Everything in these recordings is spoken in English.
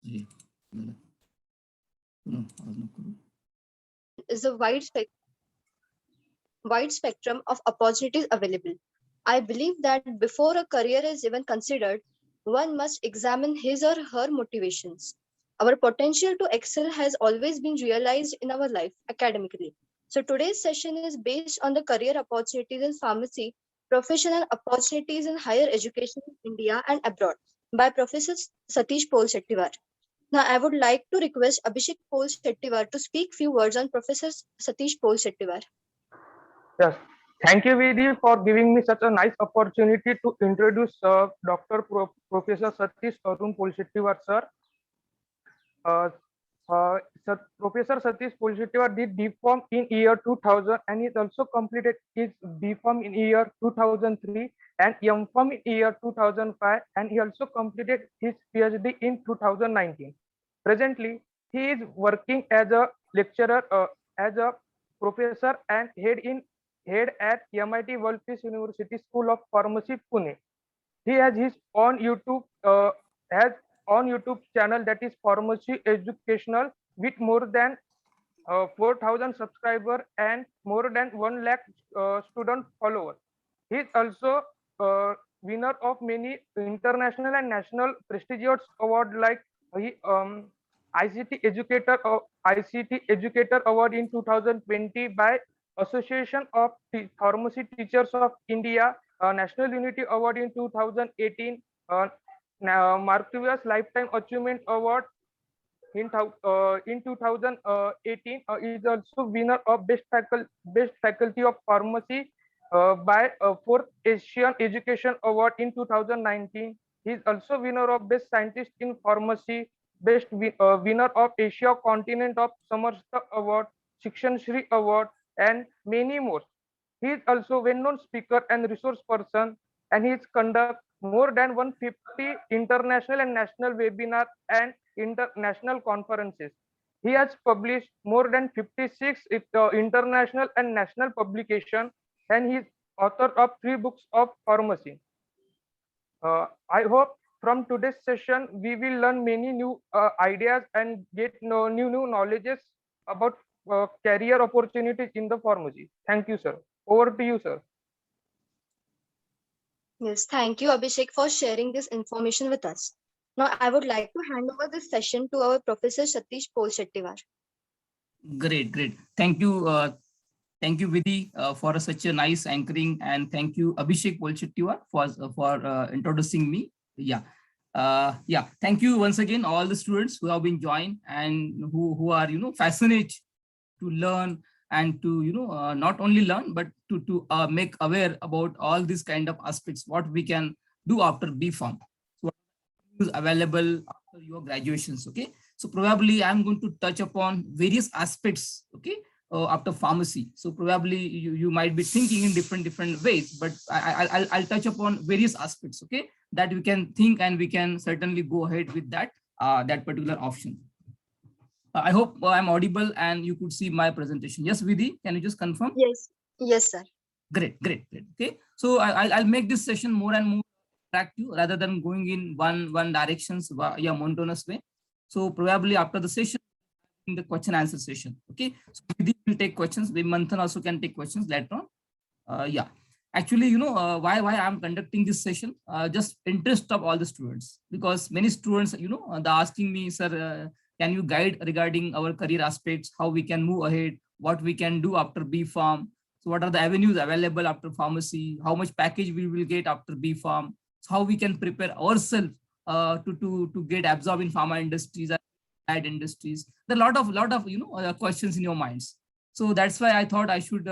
जी झालं. पुन्हा आवाज नको करू. is a wide spectrum of opportunities available. I believe that before a career is even considered, one must examine his or her motivations. Our potential to excel has always been realized in our life academically. So today's session is based on the career opportunities in pharmacy, professional opportunities in higher education in India and abroad by Professor Satish Pol Shettiwar. Now, I would like to request Abhishek Pol Shettiwar to speak few words on Professor Satish Pol Shettiwar. Yes, thank you, Vidhi, for giving me such a nice opportunity to introduce Professor Satish Arun Polshettiwar, sir. Uh, Professor Satish Polshettiwar did DPharm in year 2000 and he also completed his BPharm in year 2003 and MPharm in year 2005 and he also completed his PhD in 2019. Presently, he is working as a lecturer, as a professor and head at MIT World Peace University School of Pharmacy, Pune. He has his own YouTube channel that is Pharmacy Educational with more than 4,000 subscribers and more than 1 lakh student followers. He is also winner of many international and national prestigious awards like ICT Educator Award in 2020 by Association of Pharmacy Teachers of India, National Unity Award in 2018, Marquess Lifetime Achievement Award in 2018. Is also winner of Best Faculty of Pharmacy by 4th Asian Education Award in 2019. He is also winner of Best Scientist in Pharmacy, winner of Asia Continent of Samarstha Award, Shikshan Shri Award, and many more. He is also well-known speaker and resource person, and he has conducted more than 150 international and national webinars and international conferences. He has published more than 56 international and national publications, and he is author of 3 books of pharmacy. I hope from today's session, we will learn many new ideas and get new knowledges about career opportunities in the pharmacy. Thank you, sir. Over to you, sir. Yes, thank you, Abhishek, for sharing this information with us. Now, I would like to hand over this session to our Professor Satish Pol Shettiwar. Great. Thank you, Vidhi, for such a nice anchoring, and thank you, Abhishek Pol Shettiwar, for introducing me. Thank you once again, all the students who have been joined and who are fascinated to learn and to not only learn but to make aware about all these kind of aspects, what we can do after BPharm, so what is available after your graduations. Okay, so probably I'm going to touch upon various aspects, okay, after pharmacy. So probably you might be thinking in different ways, but I'll touch upon various aspects, okay, that we can think and we can certainly go ahead with that particular option. I hope I'm audible and you could see my presentation. Yes, Vidhi, can you just confirm? Yes, sir. Great. Okay, so I'll make this session more and more interactive rather than going in one directions via monotonous way. So probably after the session, in the question answer session. Okay, so Vidhi will take questions. Manthan also can take questions later on. Actually, why I'm conducting this session, just interest of all the students, because many students, they're asking me, sir, can you guide regarding our career aspects, how we can move ahead, what we can do after BPharm, so what are the avenues available after pharmacy, how much package we will get after BPharm, so how we can prepare ourselves to get absorbed in pharma industries and industries. There are a lot of questions in your minds. So that's why I thought I should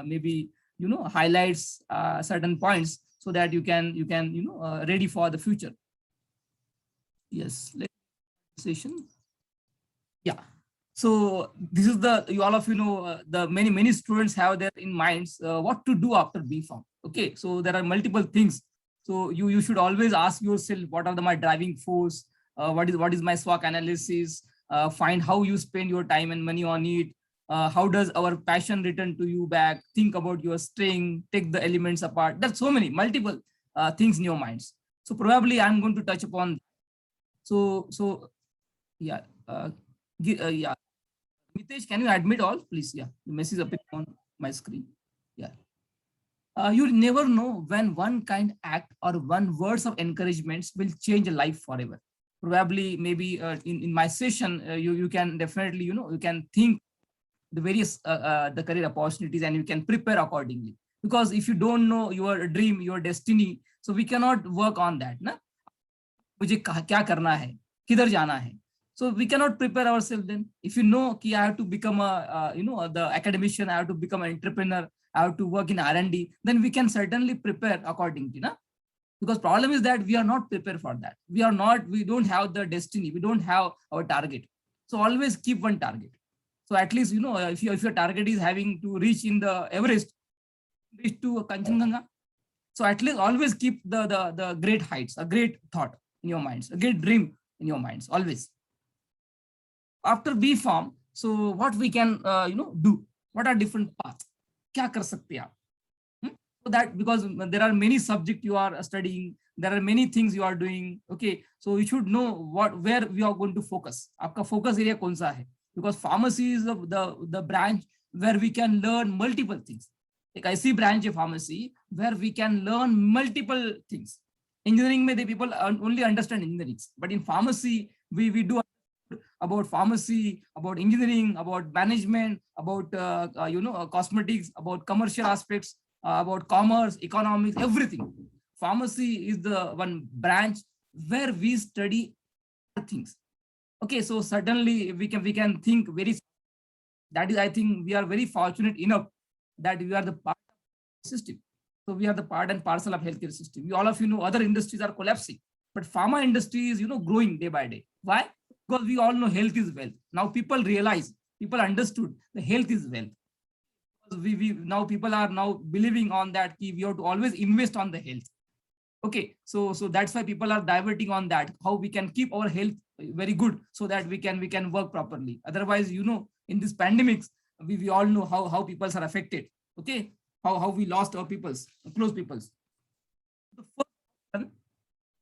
maybe highlights certain points so that you can ready for the future. Yes, session. So this is all of the many students have their in minds what to do after BPharm. Okay, so there are multiple things. So you should always ask yourself, what are my driving force? What is my SWOT analysis? Find how you spend your time and money on it. How does our passion return to you back? Think about your strength, take the elements apart. There's so many multiple things in your minds. So probably I'm going to touch upon. So yeah, yeah. Mitesh, can you admit all, please? Yeah, the message appearing on my screen. Yeah. You never know when one kind act or one words of encouragements will change a life forever. Probably, maybe in my session, you can definitely, you can think the various the career opportunities and you can prepare accordingly. Because if you don't know your dream, your destiny, so we cannot work on that. Na? मुझे क्या करना है, किधर जाना है. So we cannot prepare ourselves then. If you know कि I have to become a, the academician, I have to become an entrepreneur, I have to work in R&D, then we can certainly prepare accordingly. Na? Because problem is that we are not prepared for that. We don't have the destiny. We don't have our target. So always keep one target. So at least, if your target is having to reach in the Everest, reach to Kanchenjunga. So at least always keep the great heights, a great thought in your minds, a great dream in your minds, always. After B Farm, so what we can, do? What are different paths? Kya kar sakte aap? So that, because there are many subjects you are studying, there are many things you are doing. Okay, so you should know where we are going to focus. Aapka focus area kaun sa hai? Because pharmacy is the branch where we can learn multiple things. Like I see branch of pharmacy where we can learn multiple things. Engineering, the people only understand engineering, but in pharmacy we do about pharmacy, about engineering, about management, about cosmetics, about commercial aspects, about commerce, economics, everything. Pharmacy is the one branch where we study things. Okay, so certainly we can think very. That is, I think we are very fortunate enough that we are the part of the system. So we are the part and parcel of healthcare system. All of you know other industries are collapsing, but pharma industry is growing day by day. Why? Because we all know health is wealth. Now people realize, people understood the health is wealth. We now people are now believing on that we have to always invest on the health. Okay, so that's why people are diverting on that, how we can keep our health very good so that we can work properly. Otherwise, in this pandemics, we all know how people are affected. Okay, how we lost our peoples, close peoples. The first one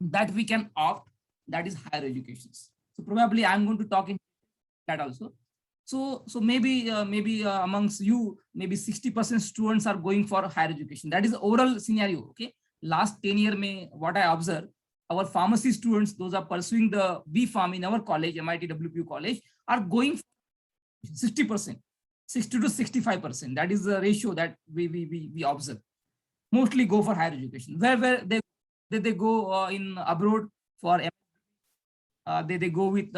that we can opt, that is higher education. So probably I'm going to talk in that also. So maybe amongst you, maybe 60% students are going for higher education. That is the overall scenario. Okay, last 10 years, what I observe, our pharmacy students, those are pursuing the B Farm in our college, MIT WPU college, are going for 60%, 60 to 65%. That is the ratio that we observe. Mostly go for higher education. Where they go in abroad for they go with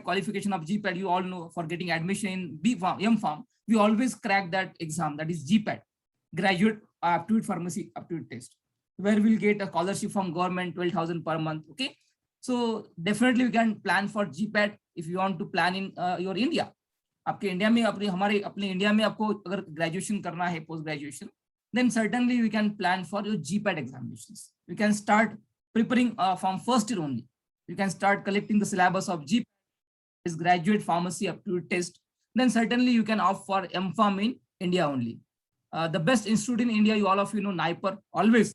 qualification of GPAT. You all know, for getting admission in B Farm, M Farm, we always crack that exam, that is GPAT, Graduate Aptitude Pharmacy Aptitude Test, where we'll get a scholarship from government, 12,000 per month. Okay, so definitely we can plan for GPAT if you want to plan in your India. आपके India में अपने India में आपको अगर graduation करना है, post graduation, then certainly we can plan for your GPAT examinations. You can start preparing from first year only. You can start collecting the syllabus of GPAT, is graduate pharmacy aptitude test. Then certainly you can opt for M-Pharm in India only. The best institute in India, all of you know, NIPER. Always,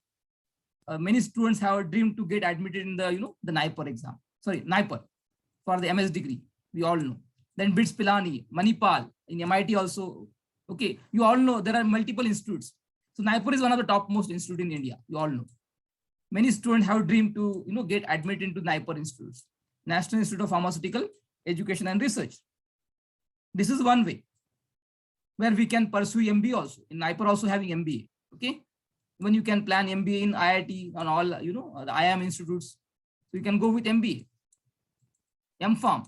many students have a dream to get admitted in the the NIPER exam. Sorry, NIPER for the MS degree. We all know. Then BITS Pilani, Manipal in MIT also. Okay, you all know there are multiple institutes. So NIPER is one of the topmost institute in India. You all know. Many students have a dream to get admitted into NIPER institutes, National Institute of Pharmaceutical Education and Research. This is one way where we can pursue MBA also. In NIPER also having MBA. Okay, when you can plan MBA in IIT and all the IIM institutes, so you can go with MBA. M-Pharm,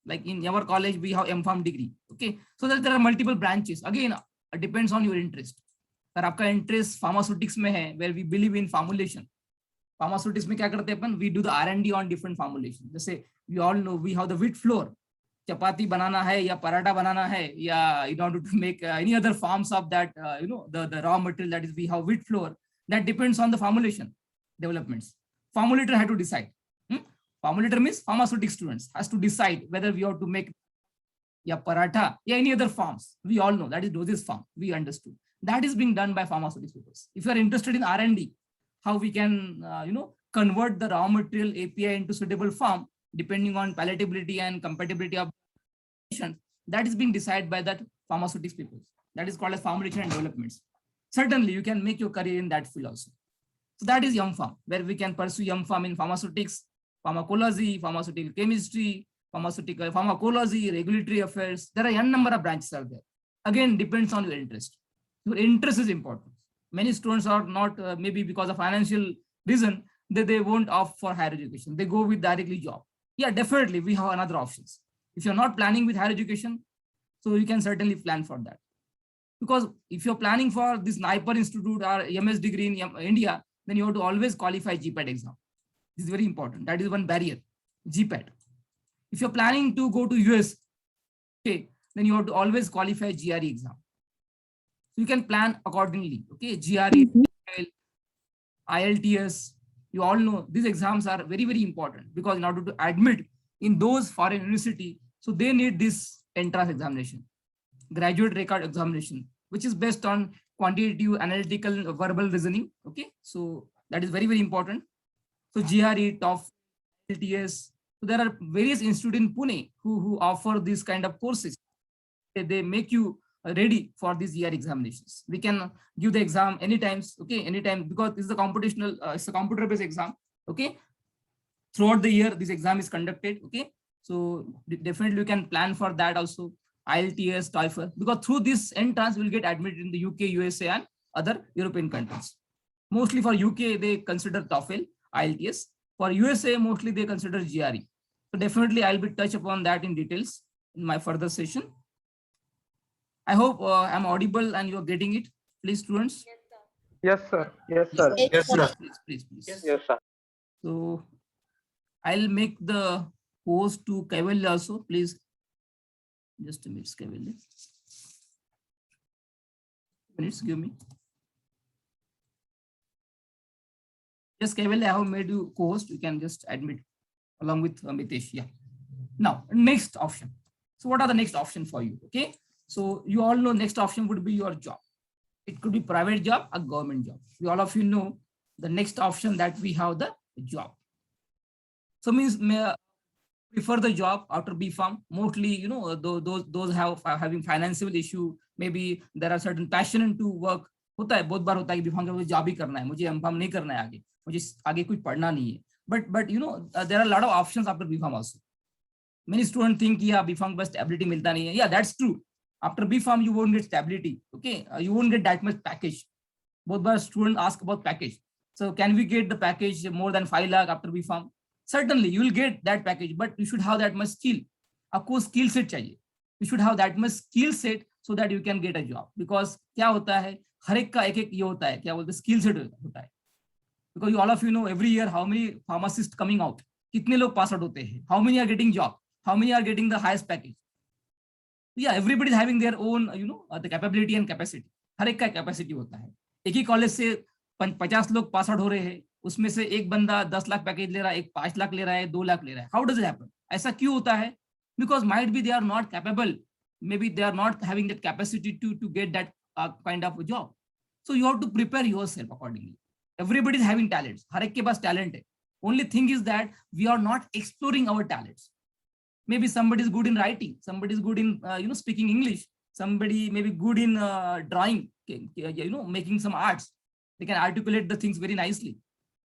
like in our college we have M-Pharm degree. Okay, so that there are multiple branches. Again, it depends on your interest. अगर आपका interest pharmaceutics में है, where we believe in formulation. Pharmaceutics में क्या करते हैं अपन? We do the R&D on different formulations. जैसे we all know we have the wheat flour. चपाती बनाना है या पराठा बनाना है या in order to make any other forms of that the raw material, that is we have wheat flour. That depends on the formulation developments. Formulator had to decide. Formulator means pharmaceutical students has to decide whether we have to make ya paratha, ya any other forms. We all know that is dosage form. We understood. That is being done by pharmaceutical students. If you are interested in R&D, how we can convert the raw material API into suitable form depending on palatability and compatibility of patient. That is being decided by that pharmaceutics people. That is called as formulation and developments. Certainly, you can make your career in that field also. So that is M.Pharm, where we can pursue M.Pharm in pharmaceutics, pharmacology, pharmaceutical chemistry, pharmaceutical pharmacology, regulatory affairs. There are n number of branches out there. Again, depends on your interest. Your interest is important. Many students are not, maybe because of financial reason, they won't opt for higher education. They go with directly job. Yeah, definitely, we have another options. If you're not planning with higher education, so you can certainly plan for that. Because if you're planning for this NIPER Institute or MS degree in India, then you have to always qualify GPAT exam. This is very important. That is one barrier, GPAT. If you're planning to go to US, okay, then you have to always qualify GRE exam. So you can plan accordingly. Okay, GRE, IELTS, you all know these exams are very, very important because in order to admit in those foreign university, so they need this entrance examination, graduate record examination, which is based on quantitative, analytical, verbal reasoning. Okay, so that is very, very important. So GRE, TOEFL, IELTS. So there are various institutes in Pune who offer these kind of courses. They make you ready for these year examinations. We can give the exam anytime, okay, anytime, because this is a computational, it's a computer-based exam. Okay, throughout the year, this exam is conducted. Okay, so definitely you can plan for that also. IELTS, TOEFL, because through this entrance we will get admitted in the UK, USA, and other European countries. Mostly for UK, they consider TOEFL, IELTS. For USA, mostly they consider GRE. So definitely I'll be touch upon that in details in my further session. I hope I'm audible and you're getting it. Please, students. Yes, sir. Yes, sir. Yes, sir. Please. Yes, sir. So I'll make the host to Kaivalya also. Please, just a minute, Kaivalya. Minutes, give me. Yes, Kaivalya, I have made you co-host. You can just admit along with Mitesh. Yeah. Now, next option. So what are the next option for you? Okay. So you all know next option would be your job. It could be private job or government job. You all of you know the next option that we have the job. So means may prefer the job after B.Pharm. Mostly, you know, those have having financial issue. Maybe there are certain passion to work. होता है बहुत बार होता है कि B.Pharm के मुझे job ही करना है, मुझे M.Pharm नहीं करना है आगे, मुझे आगे कुछ पढ़ना नहीं है. But you know there are a lot of options after B.Pharm also. Many students think yeah B.Pharm बस stability मिलता नहीं है. Yeah, that's true. After B.Pharm you won't get stability. Okay, you won't get that much package. बहुत बार students ask about package. So can we get the package more than 5 lakh after B.Pharm? Certainly you will get that package, but you should have that much skill. आपको skill set चाहिए. You should have that much skill set so that you can get a job. Because क्या होता है हर एक का एक ये होता है क्या बोलते हैं skill set होता है. Because all of you know every year how many pharmacists coming out. कितने लोग pass out होते हैं. How many are getting job? How many are getting the highest package? Yeah, everybody is having their own, you know, the capability and capacity. हर एक का capacity होता है. एक ही college से 50 लोग पास आउट हो रहे हैं, उसमें से एक बंदा 10 लाख पैकेज ले रहा है, एक 5 लाख ले रहा है, 2 लाख ले रहा है. How does it happen? ऐसा क्यों होता है? Because might be they are not capable. Maybe they are not having that capacity to get that kind of a job. So you have to prepare yourself accordingly. Everybody is having talents. हर एक के पास talent है. Only thing is that we are not exploring our talents. Maybe somebody is good in writing, somebody is good in you know, speaking English, somebody may be good in drawing, you know, making some arts. They can articulate the things very nicely.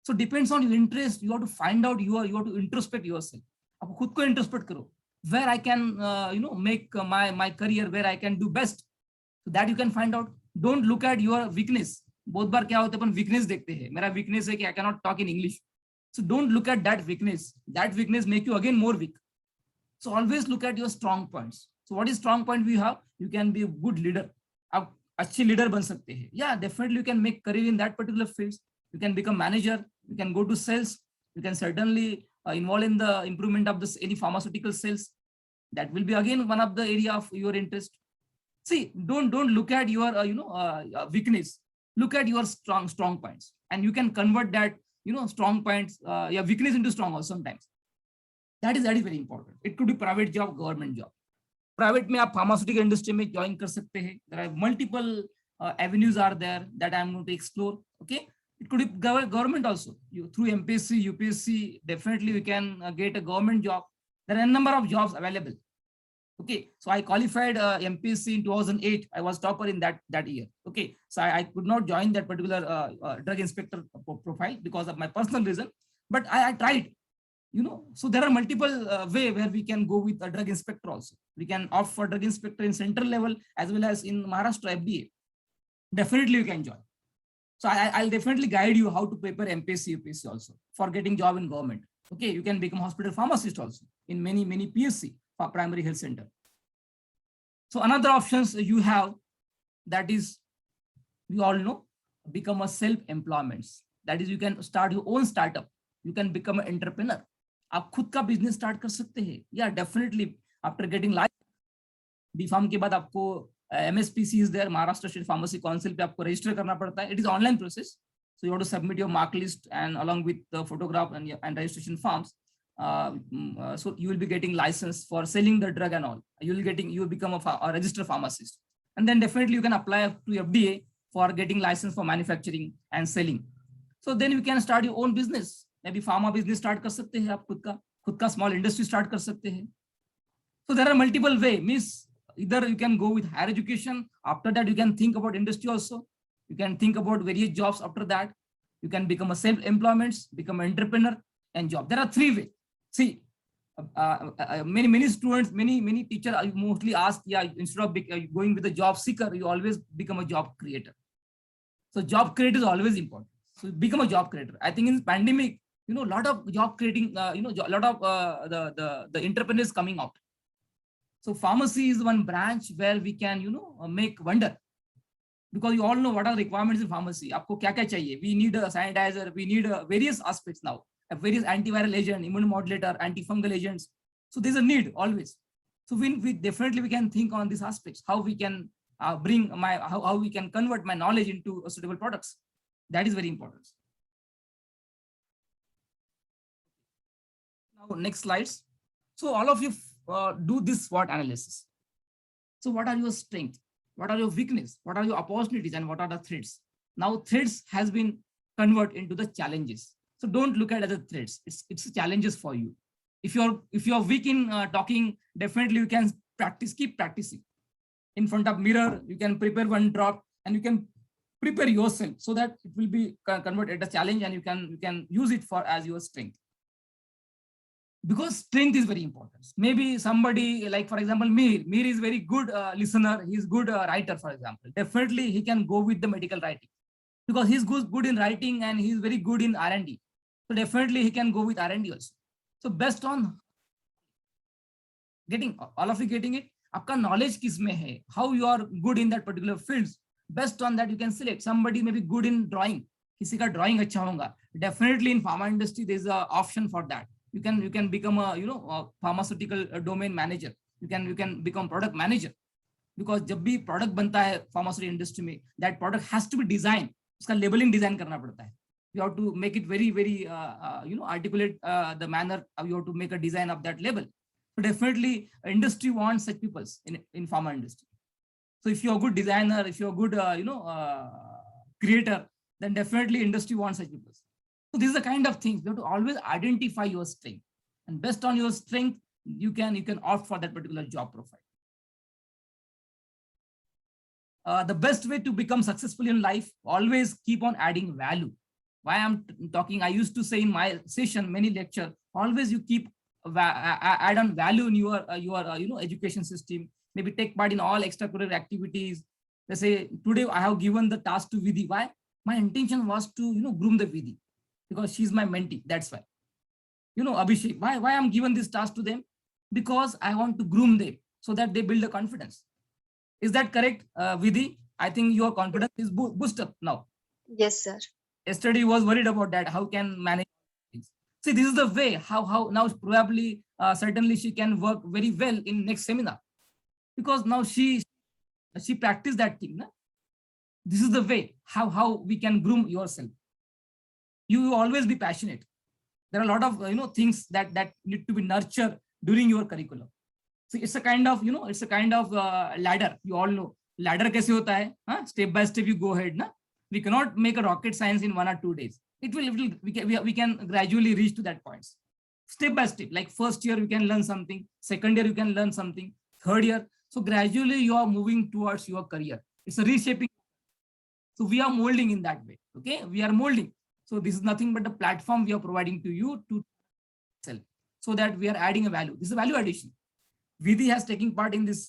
So depends on your interest. You have to find out you have to introspect yourself. आप खुद को introspect करो. Where I can you know, make my career, where I can do best. So that you can find out. Don't look at your weakness. बहुत बार क्या होता है अपन weakness देखते हैं. मेरा weakness है कि I cannot talk in English. So don't look at that weakness. That weakness make you again more weak. So always look at your strong points. So what is strong point we have? You can be a good leader. आप अच्छे leader बन सकते हैं. Yeah, definitely you can make career in that particular field. You can become manager. You can go to sales. You can certainly involve in the improvement of this any pharmaceutical sales. That will be again one of the area of your interest. See, don't look at your you know, weakness. Look at your strong points, and you can convert that, you know, strong points, yeah, weakness into strong also sometimes. That is very important. It could be private job, government job. Private में आप pharmaceutical industry में join कर सकते हैं. There are multiple avenues are there that I am going to explore. Okay, It could be government also. You through MPSC, UPSC, definitely you can get a government job. There are a number of jobs available. Okay, so I qualified MPSC in 2008. I was topper in that year. Okay, so I could not join that particular drug inspector profile because of my personal reason, but I tried. So there are multiple way where we can go with a drug inspector also. We can opt for drug inspector in central level as well as in Maharashtra FDA. Definitely you can join. So I'll definitely guide you how to prepare MPSC, UPSC also for getting job in government. Okay, you can become hospital pharmacist also in many PSC for primary health center. So another options you have, that is, we all know, become a self-employment. That is, you can start your own startup. You can become an entrepreneur. आप खुद का business start कर सकते हैं. या definitely after getting license, B Pharm के बाद आपको MSPC is there, Maharashtra state pharmacy council पे आपको रजिस्टर करना पड़ता है. It is online process. So you have to submit your mark list and along with the photograph and registration forms. So you will be getting license for selling the drug and all. You will become a registered pharmacist, and then definitely you can apply to FDA for getting license for manufacturing and selling. So then you can start your own business. Maybe pharma business start कर सकते हैं आप, खुद का small industry start कर सकते हैं. So there are multiple way. Means either you can go with higher education. After that, you can think about industry also. You can think about various jobs after that. You can become a self-employment, become an entrepreneur, and job. There are three ways. See, many students, many teachers mostly ask, yeah, instead of going with a job seeker, you always become a job creator. So job creator is always important. So become a job creator. I think in pandemic, a lot of job creating, a lot of the entrepreneurs coming out. So pharmacy is one branch where we can, make wonder. Because you all know what are the requirements in pharmacy. आपको क्या क्या चाहिए? We need a sanitizer. We need various aspects now. Various antiviral agent, immunomodulator, antifungal agents. So there's a need always. So we definitely can think on these aspects. How we can bring how we can convert my knowledge into suitable products. That is very important. Now next slides. So all of you do this SWOT analysis. So what are your strengths? What are your weaknesses? What are your opportunities? And what are the threats? Now threats has been converted into the challenges. So don't look at it as a threats. It's challenges for you. If you're weak in talking, definitely you can keep practicing. In front of mirror, you can prepare one drop and you can prepare yourself so that it will be converted as a challenge and you can use it as your strength. Because strength is very important. Maybe somebody like, for example, Mir is very good listener. He's good writer, for example. Definitely he can go with the medical writing because he's good in writing and he's very good in R&D. So definitely he can go with R&D also. So best on getting, all of you getting it? आपका knowledge किस में है? How you are good in that particular fields? Based on that you can select. Somebody may be good in drawing. किसी का drawing अच्छा होगा. Definitely in pharma industry there is a option for that. You can become a pharmaceutical domain manager. You can become product manager. Because जब भी product बनता है pharmaceutical industry में, that product has to be designed. उसका labeling design करना पड़ता है. You have to make it very articulate the manner. You have to make a design of that label. So definitely industry wants such people in pharma industry. So if you're a good designer, if you're a good creator, then definitely industry wants such people. So this is the kind of things you have to always identify your strength, and based on your strength, you can opt for that particular job profile. The best way to become successful in life, always keep on adding value. Why I'm talking, I used to say in my session, many lecture, always you keep add on value in your education system. Maybe take part in all extracurricular activities. Let's say today I have given the task to Vidhi. Why? My intention was to groom the Vidhi because she's my mentee. That's why. Abhishek, why I'm given this task to them? Because I want to groom them so that they build the confidence. Is that correct, Vidhi? I think your confidence is boosted up now. Yes, sir. Yesterday you was worried about that. How can manage things? See, this is the way how now probably certainly she can work very well in next seminar because now she practiced that thing. Na? This is the way how we can groom yourself. You will always be passionate. There are a lot of things that need to be nurtured during your curriculum. So it's a kind of ladder. You all know ladder कैसे होता है? Step by step you go ahead, na? We cannot make a rocket science in 1 or 2 days. We can gradually reach to that points. Step by step, like first year you can learn something, second year you can learn something, third year. So gradually you are moving towards your career. It's a reshaping. So we are molding in that way. Okay, we are molding. So this is nothing but the platform we are providing to you to sell, so that we are adding a value. This is a value addition. Vidhi has taken part in this.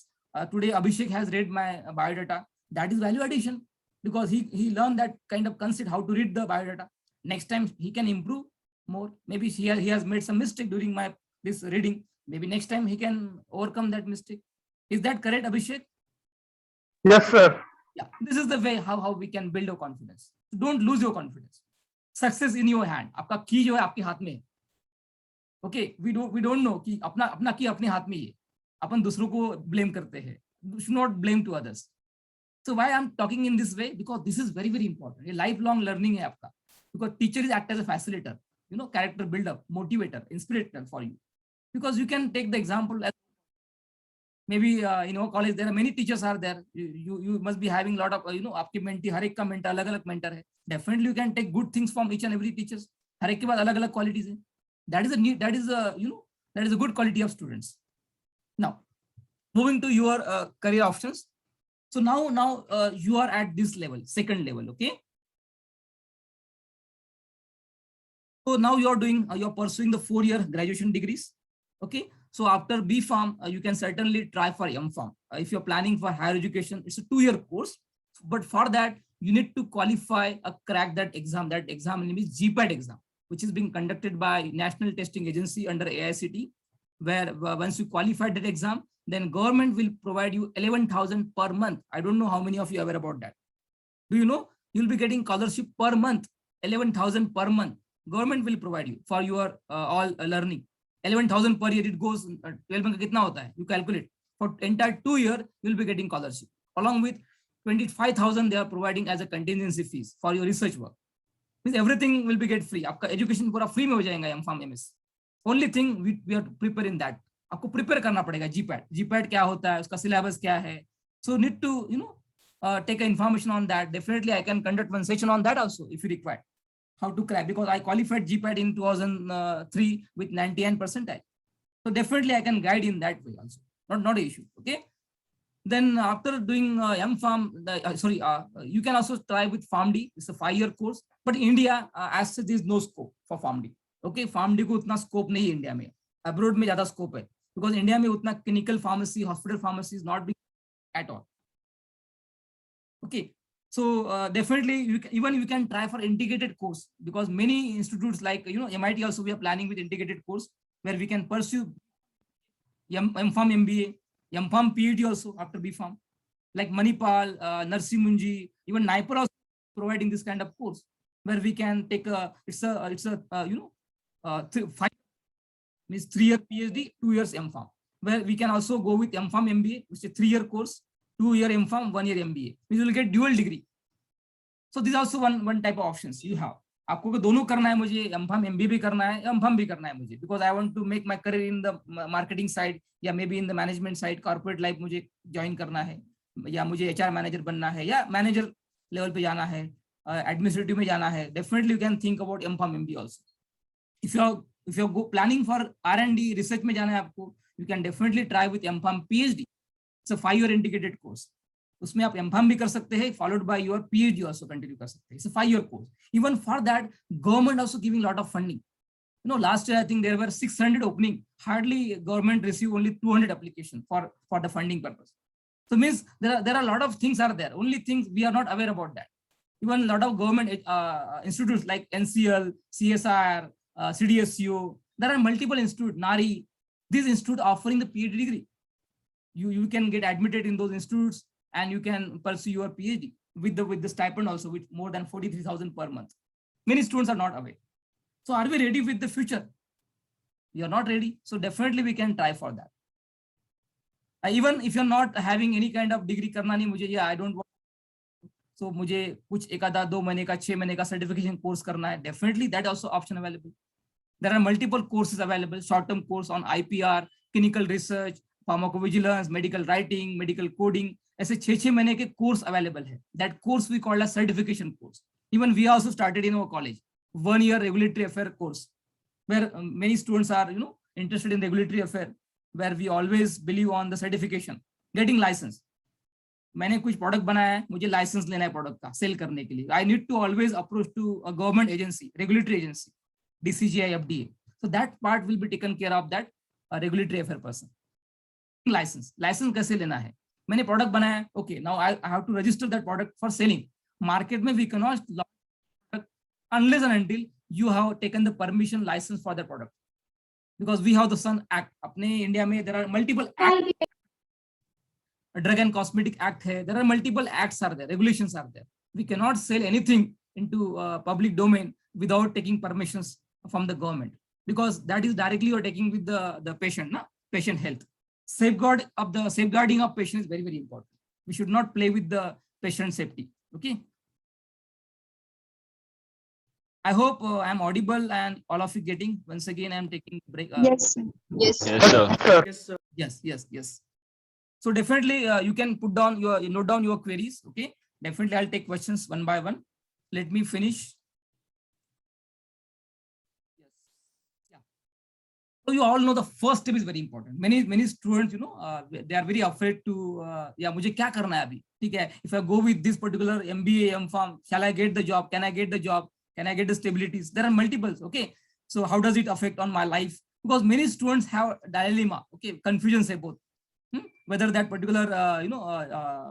Today Abhishek has read my biodata. That is value addition, because he learned that kind of concept, how to read the biodata. Next time he can improve more. Maybe he has made some mistake during this reading. Maybe next time he can overcome that mistake. Is that correct, Abhishek? Yes, sir. Yeah, this is the way how we can build your confidence. Don't lose your confidence. Success in your hand. आपका की जो है आपके हाथ में है. Okay, we don't know कि अपना की अपने हाथ में ही है. अपन दूसरों को blame करते हैं. You should not blame to others. So why I'm talking in this way? Because this is very, very important. ये lifelong learning है आपका. Because teacher is act as a facilitator, character builder, motivator, inspirator for you. Because you can take the example as maybe college there are many teachers are there. You must be having a lot of आपके mentee, हर एक का mentor अलग-अलग mentor है. Definitely you can take good things from each and every teachers. हर एक के बाद अलग-अलग qualities है. That is a good quality of students. Now, moving to your career options. So now you are at this level, second level, okay? So now you're pursuing the 4-year graduation degrees, okay? So after B Pharm, you can certainly try for M Pharm. If you're planning for higher education, it's a 2-year course, but for that you need to qualify, crack that exam. That exam name is GPAT exam, which is being conducted by National Testing Agency under AICTE, where once you qualify that exam, then government will provide you 11,000 per month. I don't know how many of you are aware about that. Do you know you'll be getting scholarship per month, 11,000 per month. Government will provide you for your all learning. 11,000 per year, it goes 12 month कितना होता है? You calculate. For entire 2 year, you'll be getting scholarship. Along with 25,000 they are providing as a contingency fees for your research work. Means everything will be get free. आपका education पूरा free में हो जाएगा M.Pharm MS. Only thing we are preparing that. आपको prepare करना पड़ेगा GPAT. GPAT क्या होता है? उसका syllabus क्या है? So need to take information on that. Definitely I can conduct one session on that also if you require. How to crack, because I qualified GPAT in 2003 with 99 percentile. So definitely I can guide in that way also. Not an issue. Okay. Then after doing M.Pharm, you can also try with PharmD. It's a 5-year course. But in India, as such, there is no scope for PharmD. Okay, PharmD को उतना scope नहीं है India में. Abroad में ज़्यादा scope है. Because India में उतना clinical pharmacy, hospital pharmacy is not being at all. Okay. So definitely you can try for integrated course, because many institutes like MIT also we are planning with integrated course where we can pursue M.Pharm MBA, M.Pharm PhD also after B Pharm, like Manipal, Narsi Munji, even Naipur also providing this kind of course where we can take it's a 3-year PhD, 2 years M.Pharm, where we can also go with M.Pharm MBA, which is a 3-year course, 2-year M.Pharm, 1-year MBA. We will get dual degree. So this is also one type of options you have. आपको को दोनों करना है, मुझे M.Pharm MBA भी करना है, M.Pharm भी करना है मुझे, because I want to make my career in the marketing side या maybe in the management side, corporate life मुझे join करना है, या मुझे HR manager बनना है, या manager level पे जाना है, administrative में जाना है. Definitely you can think about M.Pharm MBA also. If you're planning for R&D research में जाना है आपको, you can definitely try with M.Pharm PhD. It's a 5-year integrated course. उसमें आप M.Pharm भी कर सकते हैं, followed by your PhD also continue कर सकते हैं. It's a 5-year course. Even for that, government also giving a lot of funding. Last year I think there were 600 opening. Hardly government received only 200 applications for the funding purpose. So means there are a lot of things are there. Only things we are not aware about that. Even a lot of government institutes like NCL, CSR, CDSCO. There are multiple institutes. NARI. These institutes offering the PhD degree. You can get admitted in those institutes and you can pursue your PhD with the stipend also, with more than 43,000 per month. Many students are not aware. So are we ready with the future? We are not ready. So definitely we can try for that. Even if you're not having any kind of degree करना नहीं मुझे, I don't want. So मुझे कुछ 1-2 महीने का 6 महीने का certification course करना है. Definitely that also option available. There are multiple courses available. Short-term course on IPR, clinical research, pharmacovigilance, medical writing, medical coding. ऐसे 6 महीने के कोर्स अवेलेबल है. That course we called a certification course. Even we also started in our college 1 year regulatory affair course, where many students are interested in regulatory affair, where we always believe on the certification, getting license. मैंने कुछ product बनाया है, मुझे licence लेना है product का cell करने के लिए. I need to always approach to a government agency, regulatory agency, DCGI, FDA. So that part will be taken care of that regulatory affair person. License कैसे लेना है, मैंने प्रोडक्ट बनाया है, okay now I have to register that product for selling. Market में we can not unless and until you have taken the permission license for that product, because we have the Sun Act. अपने India में there are multiple acts. Drug and Cosmetic Act है, there are multiple acts are there, regulations are there. We cannot sell anything into public domain without taking permissions from the government, because that is directly you're taking with the patient, na? Patient health. Safeguarding of patient is very, very important. We should not play with the patient safety. Okay. I hope I'm audible and all of you getting. Once again, I'm taking a break. Yes. Yes. Yes, sir. Yes, sir. Yes. So definitely you can put down note down your queries. Okay. Definitely I'll take questions one by one. Let me finish. Yes. Yeah. So you all know the first step is very important. Many students, they are very afraid to, मुझे क्या करना है अभी, ठीक है? If I go with this particular MBA, M.Pharm, shall I get the job? Can I get the job? Can I get the stabilities? There are multiples. Okay. So how does it affect on my life? Because many students have dilemma. Okay. Confusion say both. Whether that particular,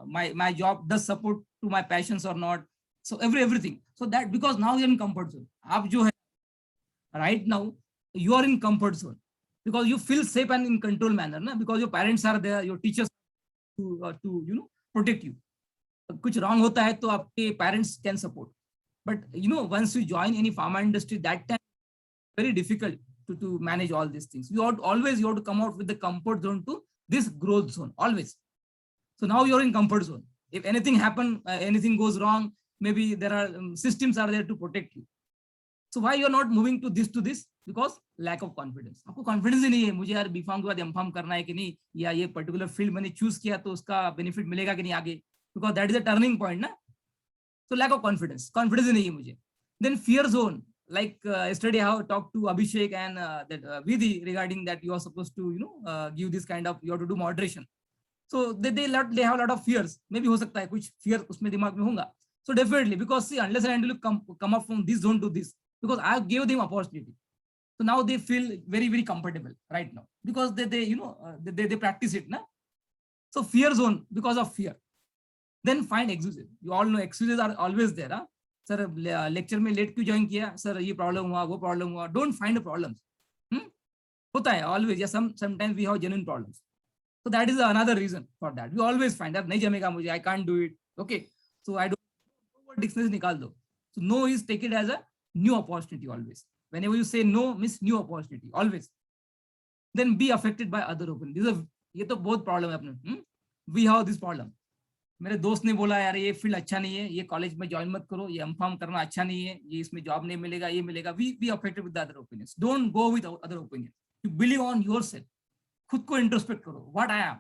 my job does support to my passions or not. So everything. So that, because now you're in comfort zone. आप जो है, right now, you are in comfort zone. Because you feel safe and in control manner. Na? Because your parents are there, your teachers to protect you. कुछ wrong होता है तो आपके parents can support. But once you join any pharma industry, that time very difficult to manage all these things. You have to come out with the comfort zone to this growth zone always. So now you're in comfort zone. If anything happen, anything goes wrong, maybe there are systems are there to protect you. So why you're not moving to this? Because lack of confidence. आपको confidence ही नहीं है, मुझे यार B.Pharm के बाद M.Pharm करना है कि नहीं, या ये particular field मैंने choose किया तो उसका benefit मिलेगा कि नहीं आगे, because that is a turning point ना. So lack of confidence ही नहीं है मुझे. Then fear zone, like yesterday I have talked to Abhishek and that Vidhi regarding that you are supposed to give this kind of, you have to do moderation. So they have a lot of fears. Maybe हो सकता है कुछ fear उसमें दिमाग में होगा. So definitely, because see, unless and until you come up from this zone to this, because I gave them opportunity. So now they feel very, very comfortable right now because they practice it na. So fear zone, because of fear. Then find excuses. You all know excuses are always there. Huh? Sir, lecture में late क्यों join किया? Sir, ये problem हुआ, वो problem हुआ. Don't find the problems. होता है always. Yeah, sometimes we have genuine problems. So that is another reason for that. We always find that नहीं जमेगा मुझे, I can't do it. Okay. So I don't dictionary निकाल दो. So no is take it as a new opportunity always. Whenever you say no, means new opportunity always. Then be affected by other opinions. ये तो बहुत problem है अपने. We have this problem. मेरे दोस्त ने बोला यार ये फील्ड अच्छा नहीं है, ये कॉलेज में ज्वाइन मत करो, ये M.Pharm करना अच्छा नहीं है, ये इसमें जॉब नहीं मिलेगा, ये मिलेगा. We affected with the other opinions. Don't go with other opinions. You believe on yourself. खुद को इंट्रोस्पेक्ट करो. What I am.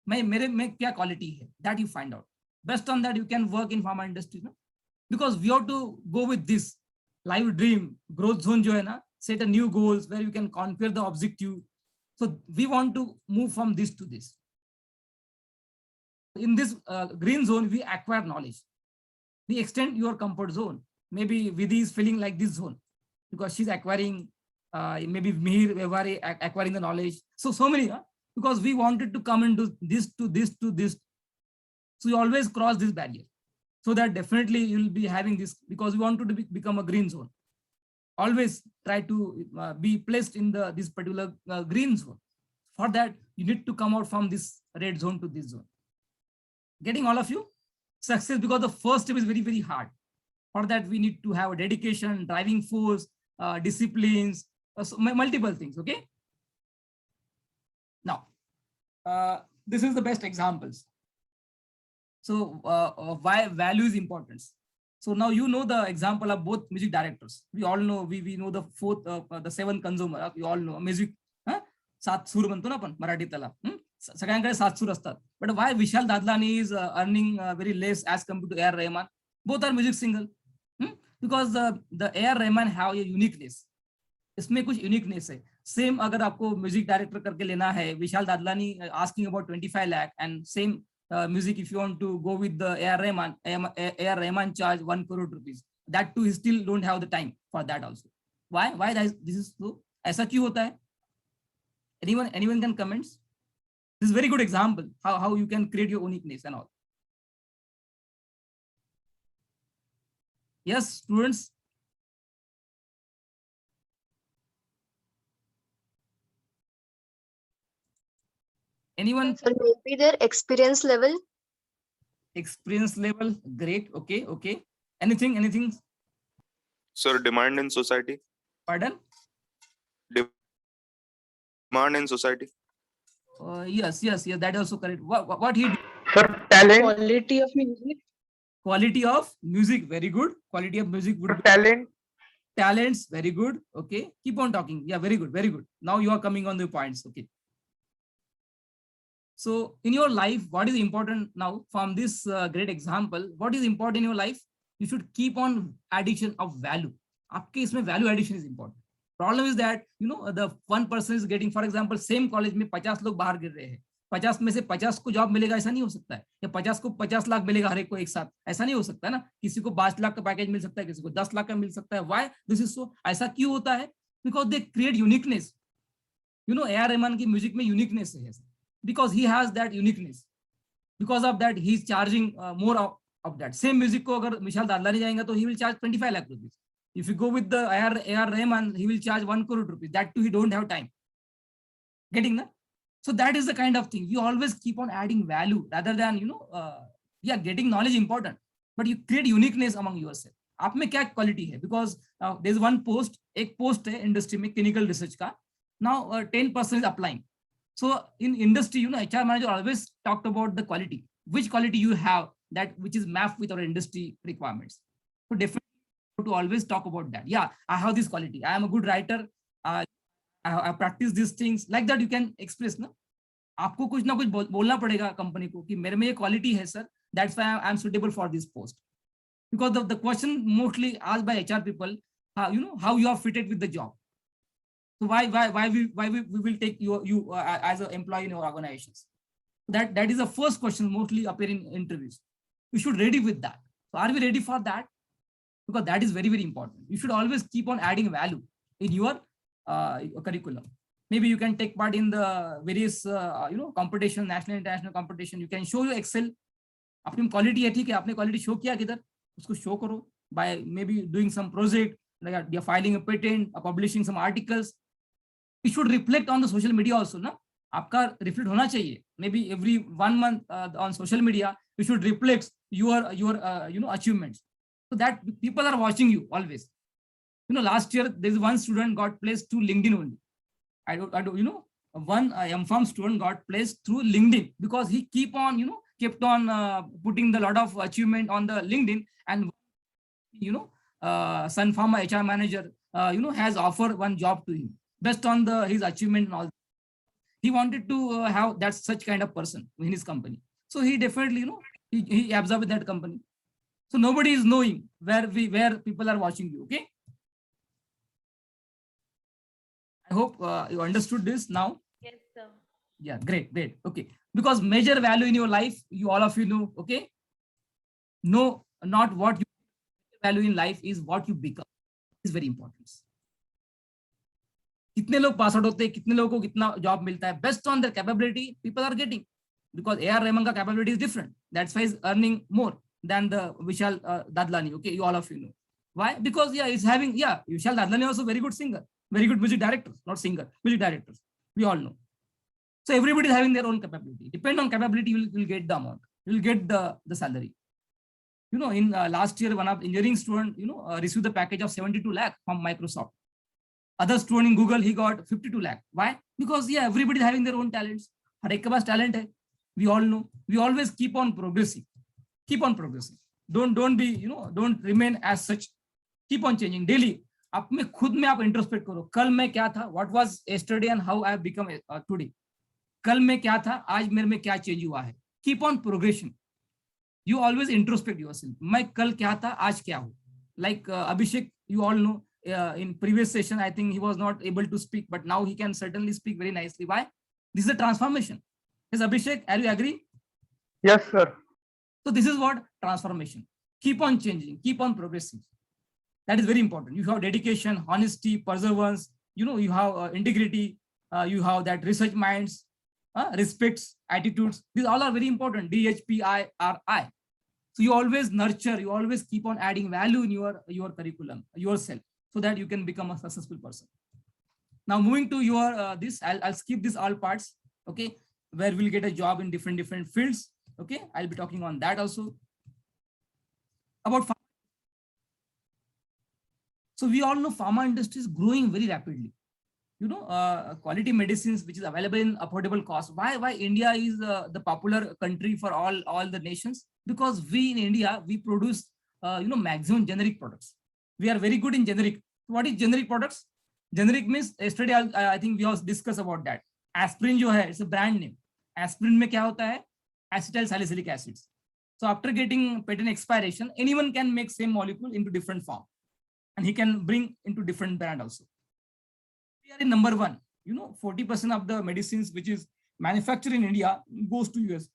मेरे में क्या क्वालिटी है, that you find out. Based on that you can work in pharma industry, no? Because we have to go with this live dream, growth zone जो है ना, set a new goals where you can conquer the objective. So we want to move from this to this. In this green zone, we acquire knowledge. We extend your comfort zone. Maybe Vidhi is feeling like this zone because she's acquiring, maybe Mihir Vevari acquiring the knowledge. So many, because we wanted to come into this to this to this. So you always cross this barrier. So that definitely you'll be having this, because we want to become a green zone. Always try to be placed in this particular green zone. For that, you need to come out from this red zone to this zone. Getting all of you success, because the first step is very, very hard. For that, we need to have a dedication, driving force, disciplines, so multiple things. Okay. Now, this is the best examples. So why value is important. So now you know the example of both music directors. We all know, we know the fourth, the seventh consumer. You all know music. सात सूर बनतो ना आपण मराठी त्याला. सगळ्यांकडे 7 सूर असतात. But why Vishal Dadlani is earning very less as compared to A.R. Rahman? Both are music singer. Because the A.R. Rahman have a uniqueness. इसमें कुछ यूनिकनेस है. सेम अगर आपको म्यूजिक डायरेक्टर करके लेना है, Vishal Dadlani asking about 25 lakh, and same music if you want to go with the A.R. Rahman charge 1 crore rupees. That too he still don't have the time for that also. Why this is so? ऐसा क्यों होता है? Anyone can comments? This is very good example how you can create your uniqueness and all. Yes, students. Anyone? So maybe their experience level. Experience level, great. Okay. Anything? Sir, demand in society. Pardon? Demand in society. Yes. That is also correct. What he did? Sir, talent. Quality of music. Quality of music, very good. Quality of music would be Talent. talents, very good. Okay, keep on talking. Yeah, very good. Now you are coming on the points. Okay. So in your life, what is important now from this great example? What is important in your life? You should keep on addition of value. आपके इसमें value addition is important. Problem is that the one person is getting, for example, same college में 50 लोग बाहर गिर रहे हैं. 50 में से 50 को जॉब मिलेगा, ऐसा नहीं हो सकता है. या 50 को 50 लाख मिलेगा हर एक को एक साथ, ऐसा नहीं हो सकता है ना. किसी को 5 लाख का पैकेज मिल सकता है, किसी को 10 लाख का मिल सकता है. Why this is so? ऐसा क्यों होता है? Because they create uniqueness. A.R. Rahman की म्यूजिक में uniqueness है. Because he has that uniqueness. Because of that, he is charging more of that. Same music को अगर विशाल दादलानी जाएंगे तो he will charge 25 lakh rupees. If you go with the A.R. Rahman, he will charge 1 crore rupees. That too, he don't have time. Getting that? So that is the kind of thing. You always keep on adding value rather than, getting knowledge important. But you create uniqueness among yourself. आप में क्या quality है? Because there is one post, एक post है industry में clinical research का. Now 10% is applying. So in industry, HR manager always talked about the quality. Which quality you have that which is mapped with our industry requirements. So definitely to always talk about that. Yeah, I have this quality. I am a good writer. I practice these things. Like that you can express. ना आपको कुछ ना कुछ बोलना पड़ेगा company को कि मेरे में ये क्वालिटी है sir. That's why I am suitable for this post. Because the question mostly asked by HR people, how you are fitted with the job. So why we will take you as an employee in your organizations. That is the first question mostly appear in interviews. You should ready with that. So are we ready for that? Because that is very, very important. You should always keep on adding value in your curriculum. Maybe you can take part in the various competition, national, international competition. You can show your Excel. अपनी quality है, ठीक है, आपने quality show किया किधर, उसको show करो by maybe doing some project, like you're filing a patent, or publishing some articles. It should reflect on the social media also, ना आपका reflect होना चाहिए. Maybe every 1 month on social media, you should reflect your achievements, so that people are watching you always. Last year there's one student got placed to LinkedIn only. I don't one M.Pharm student got placed through LinkedIn because he kept on putting the lot of achievement on the LinkedIn, and Sun Pharma HR manager has offered one job to him based on his achievement and all. He wanted to have that such kind of person in his company, so he definitely he absorbed that company. So nobody is knowing where people are watching you. Okay, I hope you understood this now. Yes, sir. Yeah, great. Okay, because major value in your life, all of you know. Okay, no, not what you value in life is what you become. Is very important. कितने लोग pass out होते हैं, कितने लोगों को कितना job मिलता है, based on their capability people are getting. Because A.R. Rahman का capability is different, that's why is earning more than the Vishal Dadlani. Okay, you all of you know why? Because he's having Vishal Dadlani also very good singer, very good music director, not singer, music directors, we all know. So everybody is having their own capability. Depend on capability, you will get the amount, you will get the salary. In last year one of engineering student received the package of 72 lakh from Microsoft. Other student in Google, he got 52 lakh. Why? Because everybody is having their own talents. हर एक के पास talent है, we all know. We always keep on progressing. Keep on progressing. Don't be, don't remain as such. Keep on changing daily. आप में खुद में आप introspect करो, कल मैं क्या था, what was yesterday and how I have become today. कल में क्या था, आज मेरे में क्या चेंज हुआ है. Keep on progression. You always introspect yourself. मैं कल क्या था, आज क्या हूँ. Like Abhishek, you all no, in previous session I think he was not able to speak, but now he can certainly speak very nicely. Why? This is a transformation. Yes, Abhishek, are you agree? Yes, sir. So this is what transformation. Keep on changing, keep on progressing. That is very important. You have dedication, honesty, perseverance, you have integrity, you have that research minds, respects, attitudes. These all are very important. DHPIRI. So you always nurture, you always keep on adding value in your curriculum, yourself, so that you can become a successful person. Now moving to your this, I'll skip this all parts, okay, where we'll get a job in different fields. Okay, I'll be talking on that also. About so we all know pharma industry is growing very rapidly. Quality medicines which is available in affordable cost. Why India is the popular country for all the nations? Because we in India, we produce maximum generic products. We are very good in generic. What is generic products? Generic means, yesterday I think we also discussed about that. Aspirin jo hai, it's a brand name. Aspirin mein kya hota hai? Acetyl salicylic acids. So after getting patent expiration, anyone can make same molecule into different form, and he can bring into different brand also. We are in number 1. 40% of the medicines which is manufactured in India goes to US.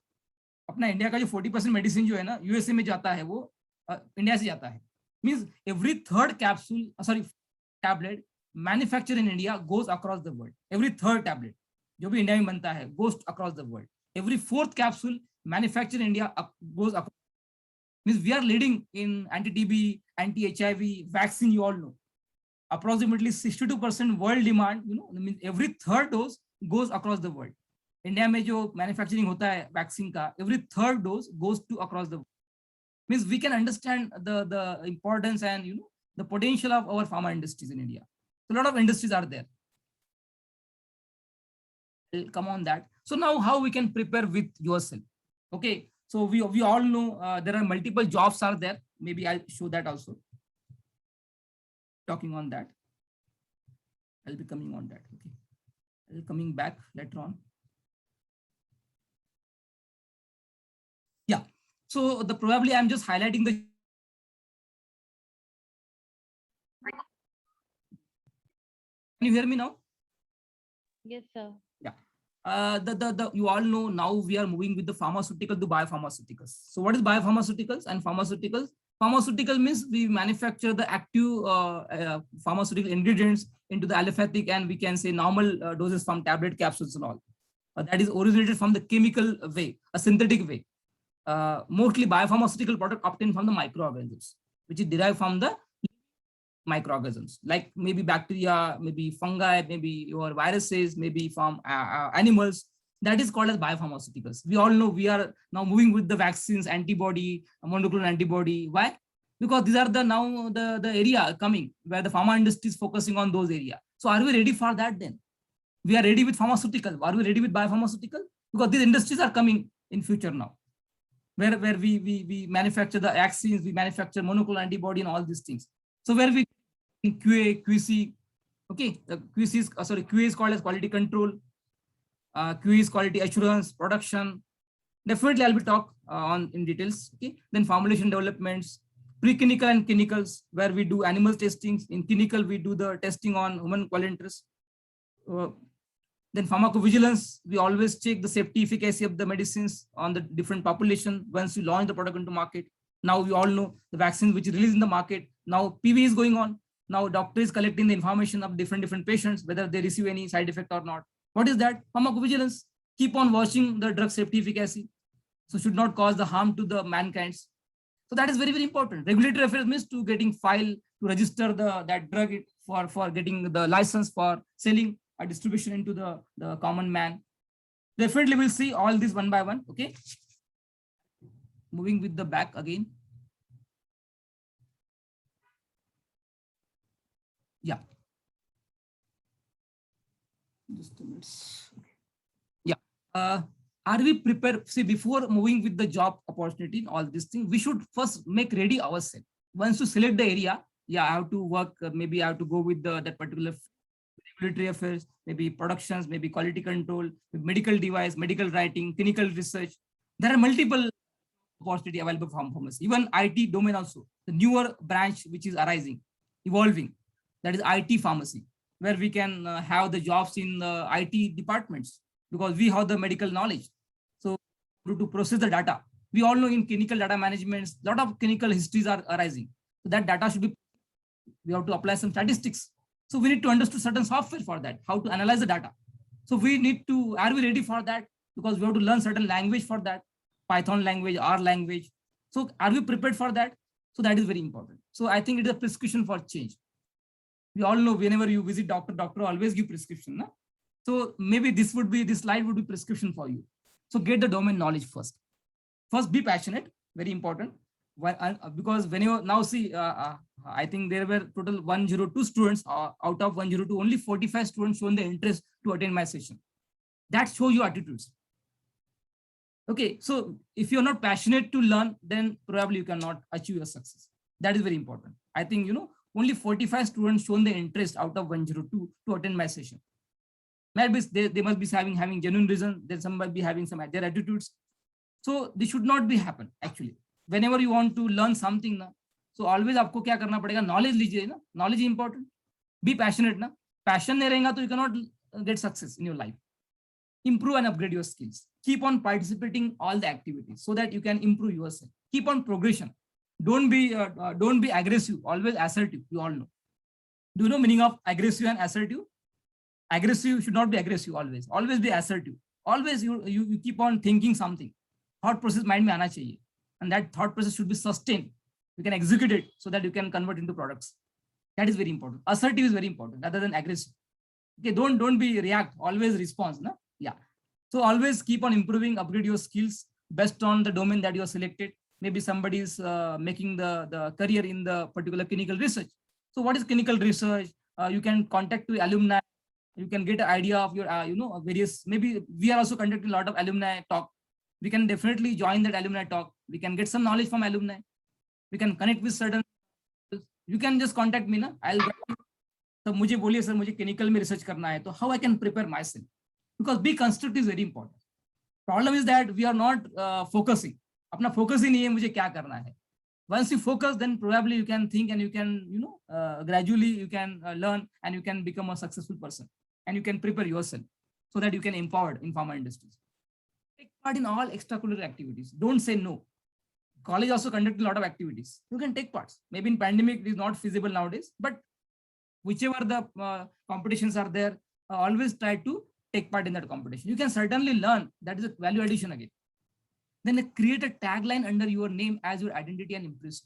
अपना India का जो 40% medicine जो है ना, USA में जाता है, वो इंडिया से जाता है. Means every third tablet manufacture in India goes across the world. Every third tablet जो भी इंडिया में बनता है goes across the world. Every fourth capsule manufacture in India goes across. Means we are leading in anti TB, anti HIV, vaccine. You all know approximately 62% world demand, means every third dose goes across the world. India में जो manufacturing होता है vaccine का, every third dose goes to across the world. Means we can understand the importance and the potential of our pharma industries in India. So a lot of industries are there. I'll come on that. So now how we can prepare with yourself. Okay, so we all know there are multiple jobs are there. Maybe I'll show that also. Talking on that, I'll be coming on that. Okay, I'll be coming back later on. Yeah, so probably I'm just highlighting the. Can you hear me now? Yes, sir. Yeah. You all know now we are moving with the pharmaceutical to biopharmaceuticals. So what is biopharmaceuticals and pharmaceuticals? Pharmaceutical means we manufacture the active pharmaceutical ingredients into the allopathic and we can say normal doses from tablet capsules and all. That is originated from the chemical way, a synthetic way. Mostly biopharmaceutical product obtained from the microorganisms, which is derived from the microorganisms, like maybe bacteria, maybe fungi, maybe your viruses, maybe from animals. That is called as biopharmaceuticals. We all know we are now moving with the vaccines, antibody, monoclonal antibody. Why? Because these are now the area coming where the pharma industry is focusing on those areas. So are we ready for that then? We are ready with pharmaceutical. Are we ready with biopharmaceutical? Because these industries are coming in future now, where we manufacture the vaccines, we manufacture monoclonal antibody and all these things. So where we in QA, QC, okay, the QC is QA is called as quality control. QE is quality assurance, production. Definitely I'll be talk on in details. Okay. Then formulation developments, preclinical and clinicals, where we do animal testings. In clinical, we do the testing on human quality interest. Then pharmacovigilance, we always check the safety efficacy of the medicines on the different population once you launch the product into market. Now we all know the vaccines which is released in the market. Now PV is going on. Now doctor is collecting the information of different patients, whether they receive any side effect or not. What is that? Pharmacovigilance. Keep on watching the drug safety efficacy. So should not cause the harm to the mankind. So that is very important. Regulatory affairs means to getting file to register that drug for getting the license for selling or distribution into the common man. Definitely we'll see all these one by one. Okay. Moving with the back again. Yeah. Just a minute. Yeah. Are we prepared? See, before moving with the job opportunity and all these things, we should first make ready ourselves. Once you select the area, yeah, I have to work. Maybe I have to go with that particular regulatory affairs, maybe productions, maybe quality control, medical device, medical writing, clinical research. There are multiple opportunity available for pharmacy. Even IT domain also, the newer branch which is arising, evolving, that is IT pharmacy, where we can have the jobs in the IT departments because we have the medical knowledge. So to process the data, we all know in clinical data management, a lot of clinical histories are arising. So that data should be, we have to apply some statistics. So we need to understand certain software for that, how to analyze the data. So we need to, are we ready for that? Because we have to learn certain language for that, Python language, R language. So are we prepared for that? So that is very important. So I think it is a prescription for change. We all know whenever you visit doctor always give prescription. No? So maybe this slide would be prescription for you. So get the domain knowledge first. First, be passionate, very important. Because when you now see, I think there were total 102 students, out of 102, only 45 students shown the interest to attend my session. That shows your attitudes. Okay, so if you're not passionate to learn, then probably you cannot achieve your success. That is very important. I think, only 45 students shown the interest out of 102 to attend my session. Maybe they must be having genuine reason. Then some might be having some their attitudes. So this should not be happen actually. Whenever you want to learn something, so always आपको क्या करना पड़ेगा? Knowledge लीजिए ना. Knowledge is important. Be passionate ना. Passion नहीं रहेगा तो you cannot get success in your life. Improve and upgrade your skills. Keep on participating all the activities so that you can improve yourself. Keep on progression. Don't be aggressive. Always assertive. You all know. Do you know meaning of aggressive and assertive? Aggressive should not be aggressive always. Always be assertive. Always you keep on thinking something. Thought process mind में आना चाहिए. And that thought process should be sustained. You can execute it so that you can convert into products. That is very important. Assertive is very important rather than aggressive. Okay, don't be react. Always response. No? Yeah. So always keep on improving, upgrade your skills based on the domain that you are selected. Maybe somebody is making the career in the particular clinical research. So what is clinical research? You can contact to alumni. You can get an idea of your, various, maybe we are also conducting a lot of alumni talk. We can definitely join that alumni talk. We can get some knowledge from alumni. We can connect with certain, you can just contact me. Na? I'll so मुझे बोलिए sir मुझे clinical में research करना है तो how I can prepare myself? Because be constructive is very important. Problem is that we are not focusing. अपना focus ही नहीं है मुझे क्या करना है. Once you focus, then probably you can think and you can, gradually you can learn and you can become a successful person and you can prepare yourself so that you can empower in pharma industries. Take part in all extracurricular activities. Don't say no. College also conduct a lot of activities. You can take parts. Maybe in pandemic it is not feasible nowadays, but whichever the competitions are there, always try to take part in that competition. You can certainly learn. That is a value addition again. Then create a tagline under your name as your identity and impress.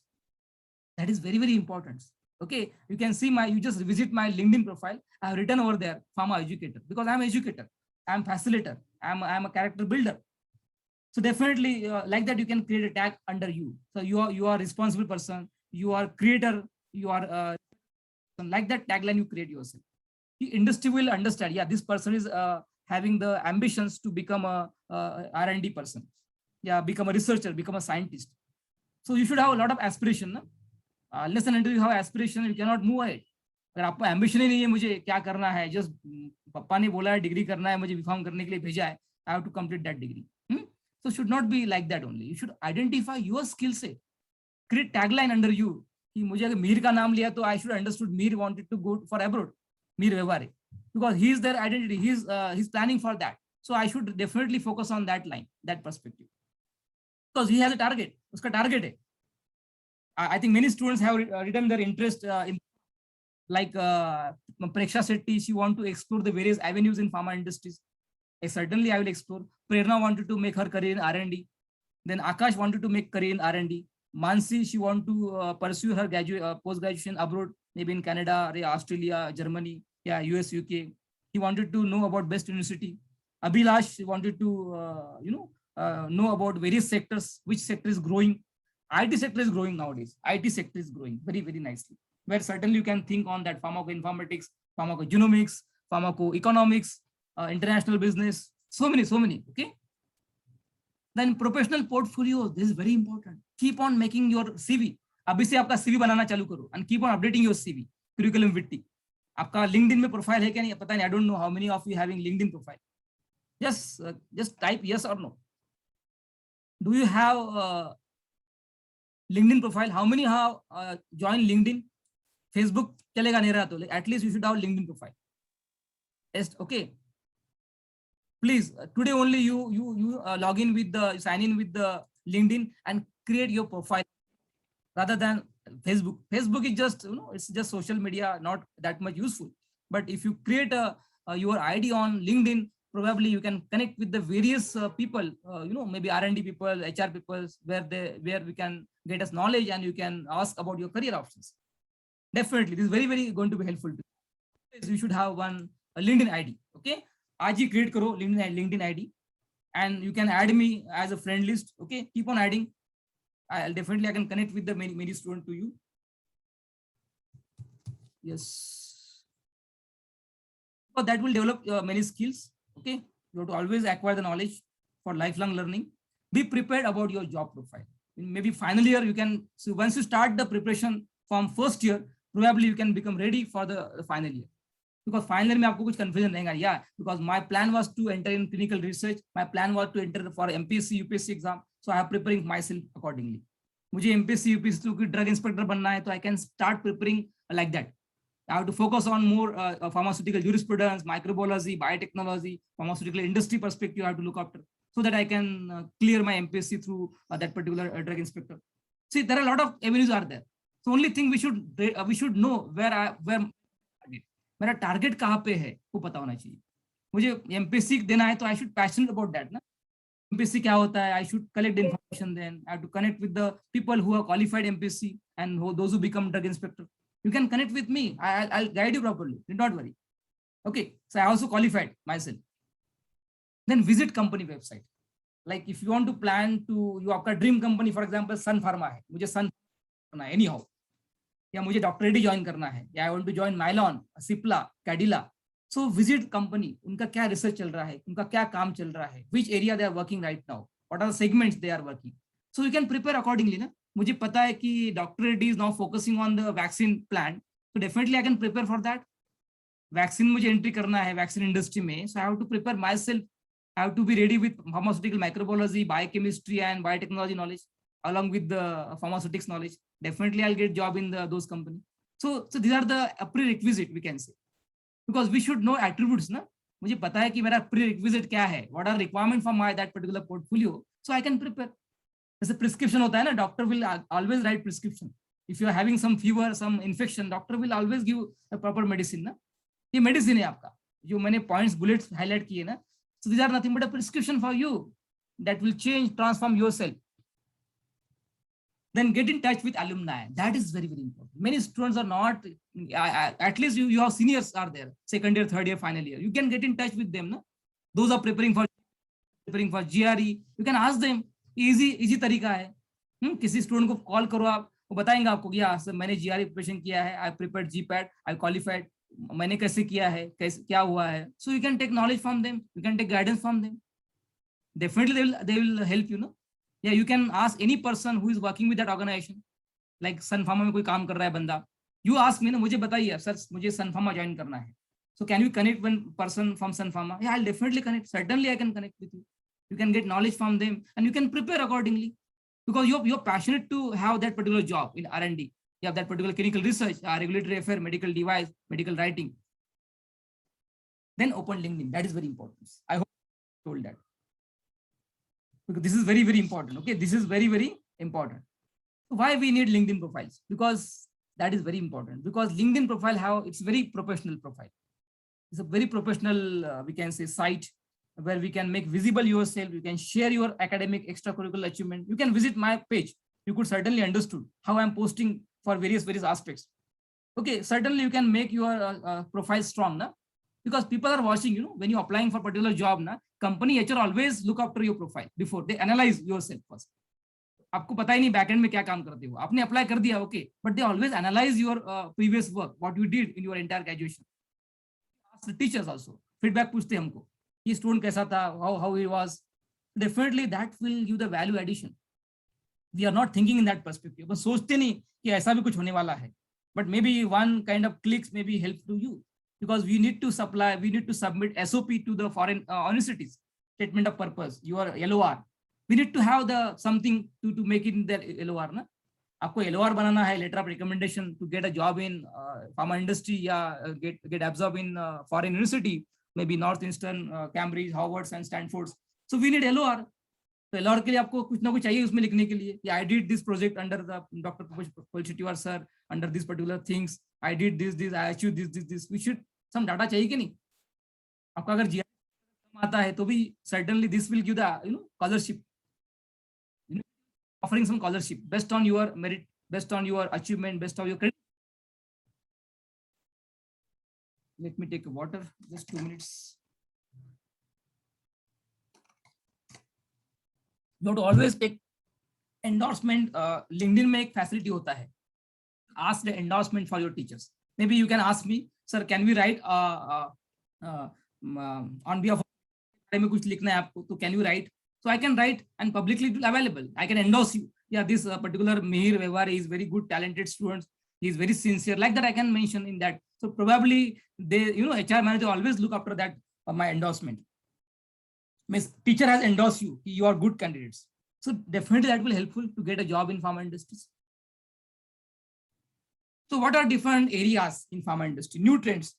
That is very, very important. Okay, you can see you just visit my LinkedIn profile. I have written over there, pharma educator, because I'm an educator, I'm facilitator, I'm a character builder. So definitely like that, you can create a tag under you. So you are responsible person, you are creator, you are like that tagline you create yourself. The industry will understand, yeah, this person is having the ambitions to become a R&D person. Yeah, become a researcher, become a scientist. So you should have a lot of aspiration. No? Unless and until you have aspiration, you cannot move ahead. अगर आपको ambition ही नहीं है मुझे क्या करना है, just पापा ने बोला है डिग्री करना है, मुझे B.Pharm करने के लिए भेजा है, I have to complete that degree. So should not be like that only. You should identify your skill set. Create tagline under you. कि मुझे अगर मीर का नाम लिया तो I should understood Mir wanted to go for abroad. Mir व्यवहारे. Because he is their identity. He's planning for that. So I should definitely focus on that line, that perspective. Because he has a target. उसका target है. I think many students have written their interest in, like Preksha Shetty. She want to explore the various avenues in pharma industries. Certainly I will explore. Prerna wanted to make her career in R&D. Then Akash wanted to make career in R&D. Mansi, she want to pursue her post-graduation abroad, maybe in Canada, Australia, Germany, yeah, US, UK. He wanted to know about best university. Abhilash wanted to, know about various sectors, which sector is growing. IT sector is growing nowadays. IT sector is growing very, very nicely. Where certainly you can think on that pharmacoinformatics, pharmacogenomics, pharmacoeconomics, international business, so many, okay? Then professional portfolio, this is very important. Keep on making your CV. अभी से आपका CV बनाना चालू करो and keep on updating your CV, curriculum vitae. आपका LinkedIn में profile है क्या नहीं पता नहीं, I don't know how many of you having LinkedIn profile. Just type yes or no. Do you have LinkedIn profile? How many have joined LinkedIn? Facebook चलेगा नहीं रहा तो at least you should have LinkedIn profile. Yes, okay. Please today only you log in with the sign in with the LinkedIn and create your profile rather than Facebook. Facebook is just it's just social media, not that much useful. But if you create your ID on LinkedIn, probably you can connect with the various people, maybe R&D people, HR people, where we can get us knowledge and you can ask about your career options. Definitely, this is very, very going to be helpful to you. You should have a LinkedIn ID. Okay, आज ही create करो LinkedIn ID, and you can add me as a friend list. Okay, keep on adding. I can connect with the many student to you. Yes, so that will develop many skills. Okay, you have to always acquire the knowledge for lifelong learning. Be prepared about your job profile. In maybe final year, you can, so once you start the preparation from first year, probably you can become ready for the final year. Because final year में आपको कुछ confusion रहेगा. Yeah, because my plan was to enter in clinical research. My plan was to enter for MPSC, UPSC exam. So I am preparing myself accordingly. मुझे MPSC, UPSC की drug inspector बनना है, तो I can start preparing like that. I have to focus on more pharmaceutical jurisprudence, microbiology, biotechnology, pharmaceutical industry perspective. I have to look after so that I can clear my MPSC through that particular drug inspector. See, there are a lot of avenues are there. So only thing we should know where मेरा target कहाँ पे है वो पता होना चाहिए. मुझे MPSC देना है तो I should passionate about that ना. MPSC क्या होता है? I should collect the information. Then I have to connect with the people who are qualified MPSC and those who become drug inspector. You can connect with me. I'll guide you properly. Do not worry. Okay. So I also qualified myself. Then visit company website. Like if you want to plan to, you आपका dream company, for example, Sun Pharma है. मुझे Sun करना है anyhow. या मुझे Dr. Reddy join करना है. या I want to join Mylon, Cipla, Cadila. So visit company. उनका क्या research चल रहा है? उनका क्या काम चल रहा है? Which area they are working right now? What are the segments they are working? So you can prepare accordingly ना. मुझे पता है कि Dr. Reddy is now focusing on the vaccine plant, so definitely I can prepare for that. Vaccine मुझे entry करना है vaccine industry में, so I have to prepare myself. I have to be ready with pharmaceutical microbiology, biochemistry, and biotechnology knowledge, along with the pharmaceutics knowledge. Definitely, I'll get job in those companies. So these are the prerequisite we can say, because we should know attributes ना. मुझे पता है कि मेरा prerequisite क्या है, what are requirement for my that particular portfolio, so I can prepare. जैसे prescription होता है ना, doctor will always write prescription. If you are having some fever, some infection, doctor will always give a proper medicine ना. ये medicine है आपका, जो मैंने पॉइंट्स बुलेट्स हाईलाइट किए ना. So these are nothing but a prescription for you that will change, transform yourself. Then get in touch with alumni. That is very, very important. Many students are not, at least you have seniors are there, second year, third year, final year. You can get in touch with them. Na? Those are preparing for GRE. You can ask them. Easy तरीका है. किसी student को call करो, आप वो बताएंगे आपको कि सर मैंने जीआरई प्रिपरेशन किया है, I prepared GPAT, I qualified, मैंने कैसे किया है, कैसे क्या हुआ है. So you can take knowledge from them, you can take guidance from them. Definitely they will help you, no. या you can ask any person who is working with that organization. Like Sun Pharma में कोई काम कर रहा है बंदा, you ask me ना, मुझे बताइए सर मुझे सन फार्मा ज्वाइन करना है, so can you connect one person from Sun Pharma? Yeah I will definitely connect, certainly I can connect with you. You can get knowledge from them and you can prepare accordingly, because you're passionate to have that particular job in R&D. You have that particular clinical research, regulatory affair, medical device, medical writing. Then open LinkedIn. That is very important. I hope I told that, because this is very, very important. Okay, this is very, very important. So why we need LinkedIn profiles? Because that is very important. Because LinkedIn profile it's very professional profile. It's a very professional, we can say, site where we can make visible yourself. You can share your academic extracurricular achievement. You can visit my page. You could certainly understood how I'm posting for various aspects. Okay, certainly you can make your profile strong, na? Because people are watching, when you're applying for particular job, na, company HR always look after your profile before they analyze yourself first. आपको पता ही नहीं backend में क्या काम करते हो, आपने apply कर दिया, okay, but they always analyse your previous work, what you did in your entire graduation. Teachers also feedback पूछते हैं हमको, ये स्टूडेंट कैसा था, how he was. Definitely that will give the value addition. We are not thinking in that perspective. बस सोचते नहीं कि ऐसा भी कुछ होने वाला है, but maybe one kind of clicks may be help to you. because we need to submit SOP to the foreign universities, statement of purpose, your LOR. We need to have the something to make it in the LOR. Na? आपको LOR बनाना है, letter of recommendation to get a job in pharma industry या get absorbed in foreign university, maybe Northeastern, Cambridge, Harvard and Stanford. So we need LOR. तो LOR के लिए आपको कुछ ना कुछ चाहिए उसमें लिखने के लिए कि I did this project under the Dr. Polchitiwar sir, under these particular things, I did this, I achieved this. We should some data चाहिए कि नहीं? आपका अगर GI आता है तो भी certainly this will give the scholarship, offering some scholarship based on your merit, based on your achievement, based on your credit. Let me take a water, just 2 minutes. You have to always take endorsement. LinkedIn में एक facility होता है. Ask the endorsement for your teachers. Maybe you can ask me, sir, can we write on behalf of में कुछ लिखना है आपको, तो can you write? So I can write and publicly it will available. I can endorse you. Yeah, this particular Mihir Veware is very good, talented student. He is very sincere. Like that, I can mention in that. So probably they, HR manager always look after that my endorsement. Means teacher has endorsed you. You are good candidates. So definitely that will helpful to get a job in pharma industries. So what are different areas in pharma industry? New trends.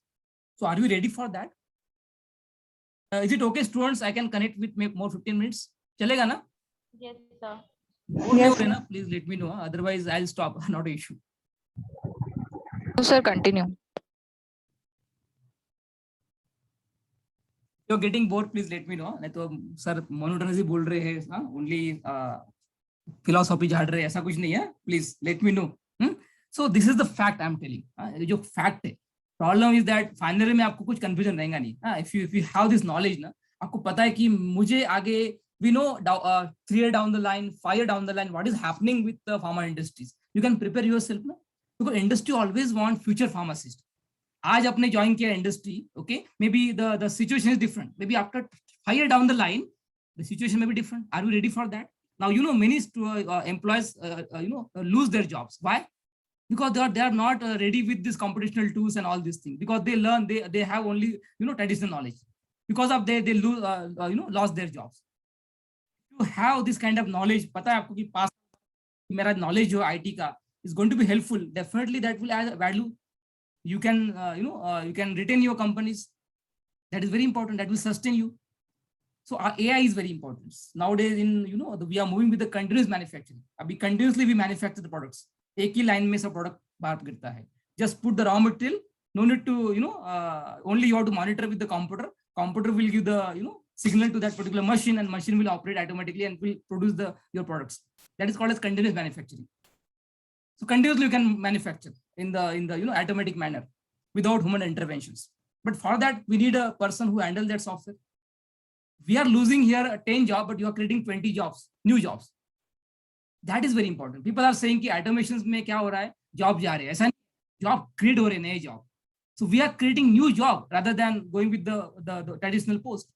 So are we ready for that? Is it okay, students? I can connect with more 15 minutes. Chalega na? Yes, sir. Yes. Please let me know. Otherwise, I'll stop. Not an issue. No, sir, continue. You're getting bored, please let me know. नहीं तो sir monotonously बोल रहे हैं, only philosophy झाड़ रहे हैं, ऐसा कुछ नहीं है. Please let me know. So this is the fact I'm telling. ये जो fact है. Problem is that finally में आपको कुछ confusion रहेगा नहीं. If you have this knowledge ना, आपको पता है कि मुझे आगे we know 3 years down the line, 5 years down the line, what is happening with the pharma industries. You can prepare yourself ना, because industry always want future pharmacist. आज आपने join किया industry, okay? Maybe the situation is different. Maybe after 5 years down the line, the situation may be different. Are you ready for that? Now many employees lose their jobs. Why? Because they are not ready with this computational tools and all these things. Because they learn they have only traditional knowledge. Because of they lose lost their jobs. To have this kind of knowledge, पता है आपको कि past मेरा knowledge जो IT का is going to be helpful. Definitely that will add value. You can you can retain your companies. That is very important. That will sustain you. So our AI is very important nowadays. We are moving with the continuous manufacturing. अभी continuously we manufacture the products. एक ही line में सब product बाहर गिरता है. Just put the raw material. No need to only you have to monitor with the computer. Computer will give the signal to that particular machine, and machine will operate automatically and will produce your products. That is called as continuous manufacturing. So continuously you can manufacture in the automatic manner without human interventions. But for that we need a person who handle that software. We are losing here 10 jobs, but you are creating 20 jobs, new jobs. That is very important. People are saying कि automations में क्या हो रहा है, job जा रहे हैं. ऐसा नहीं, job create हो रहे हैं, नए job. So we are creating new job rather than going with the traditional post.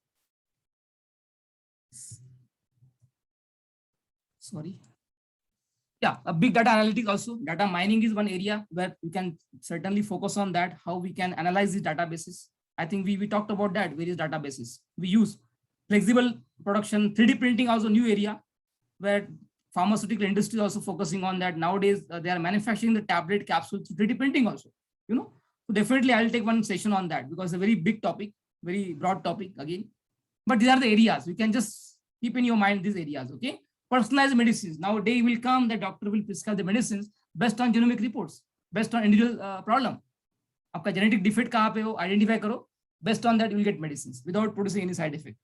Sorry. Yeah, a big data analytics also. Data mining is one area where we can certainly focus on that, how we can analyze these databases. I think we talked about that, various databases. We use flexible production, 3D printing also new area where pharmaceutical industry is also focusing on that. Nowadays, they are manufacturing the tablet capsules 3D printing also, So definitely I'll take one session on that because it's a very big topic, very broad topic again. But these are the areas. You can just keep in your mind these areas, okay? Personalized medicines. Now day will come, the doctor will prescribe the medicines based on genomic reports, based on individual problem. आपका genetic defect कहाँ पे हो, identify करो. Based on that, you will get medicines without producing any side effect.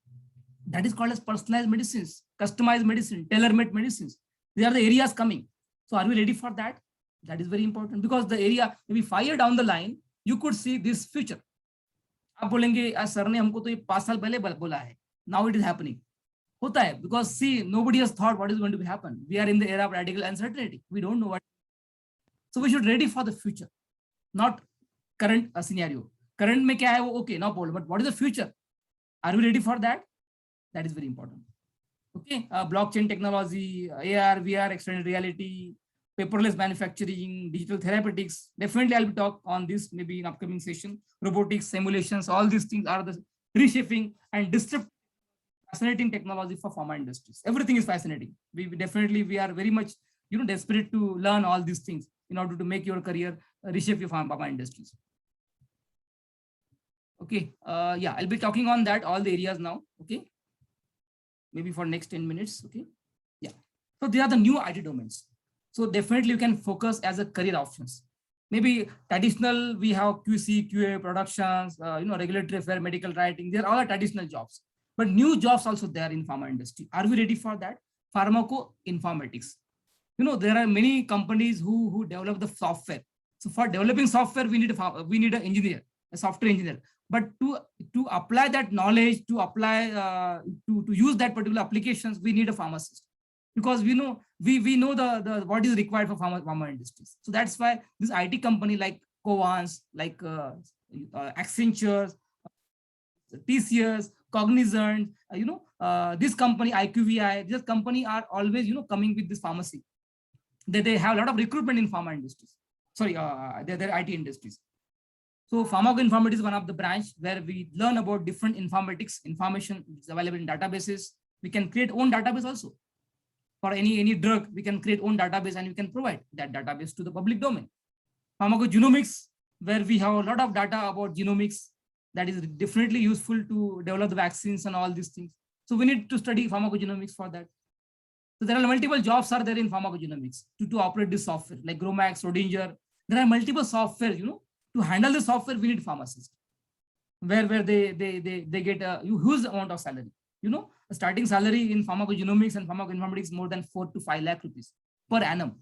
That is called as personalized medicines, customized medicine, tailor-made medicines. These are the areas coming. So are we ready for that? That is very important because the area maybe 5 years down the line, you could see this future. आप बोलेंगे sir ने हमको तो ये 5 साल पहले बोला है. Now it is happening. होता है because see, nobody has thought what is going to happen. We are in the era of radical uncertainty. We don't know what. So we should ready for the future, not current scenario. Current में क्या है वो okay, no problem. But what is the future? Are we ready for that? That is very important. Okay, blockchain technology, AR, VR, extended reality, paperless manufacturing, digital therapeutics. Definitely, I'll be talk on this maybe in upcoming session. Robotics, simulations, all these things are the reshaping and disrupt fascinating technology for pharma industries. Everything is fascinating. We are very much desperate to learn all these things in order to make your career, reshape your pharma industries. Okay, yeah, I'll be talking on that all the areas now. Okay, maybe for next 10 minutes. Okay, yeah. So these are the new IT domains. So definitely you can focus as a career options. Maybe traditional, we have QC, QA, productions, regulatory affair, medical writing. They're all traditional jobs. But new jobs also there in pharma industry. Are we ready for that? Pharmacoinformatics. There are many companies who develop the software. So for developing software, we need an engineer, a software engineer. But to apply that knowledge, to apply to use that particular applications, we need a pharmacist, because we know the what is required for pharma industries. So that's why this IT company like Covance, like Accenture, TCS, Cognizant, this company IQVI, this company are always coming with this pharmacy. They have a lot of recruitment in pharma industries. Sorry, they're IT industries. So pharmacoinformatics is one of the branch where we learn about different information is available in databases. We can create own database also. For any drug, we can create own database and we can provide that database to the public domain. Pharmacogenomics, where we have a lot of data about genomics that is definitely useful to develop the vaccines and all these things. So we need to study pharmacogenomics for that. So there are multiple jobs are there in pharmacogenomics to operate this software like Gromax, Rodinger. There are multiple software, to handle the software, we need pharmacists where they get a huge amount of salary. A starting salary in pharmacogenomics and pharmacoinformatics more than 4 to 5 lakh rupees per annum.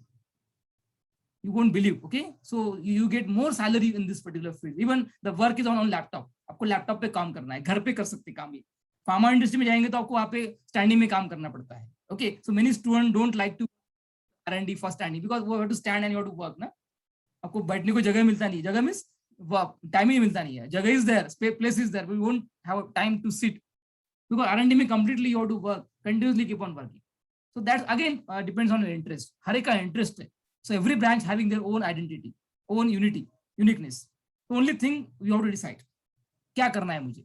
You won't believe. Okay, so you get more salary in this particular field. Even the work is on laptop. आपको laptop पे काम करना है, घर पे कर सकते काम ये. फार्मा इंडस्ट्री में जाएंगे तो आपको वहाँ पे स्टैंडिंग में काम करना पड़ता है. Okay, so many students don't like to R&D for standing because you have to stand and you have to work ना. आपको बैठने को जगह मिलता नहीं. जगह मीन्स टाइम ही मिलता नहीं है. जगह is there, place is there, but we won't have time to sit because R&D में completely you have to work, continuously keep on working. So that again depends on your interest. हर एक का interest है. So every branch having their own identity, own uniqueness. The only thing you have to decide, क्या करना है मुझे.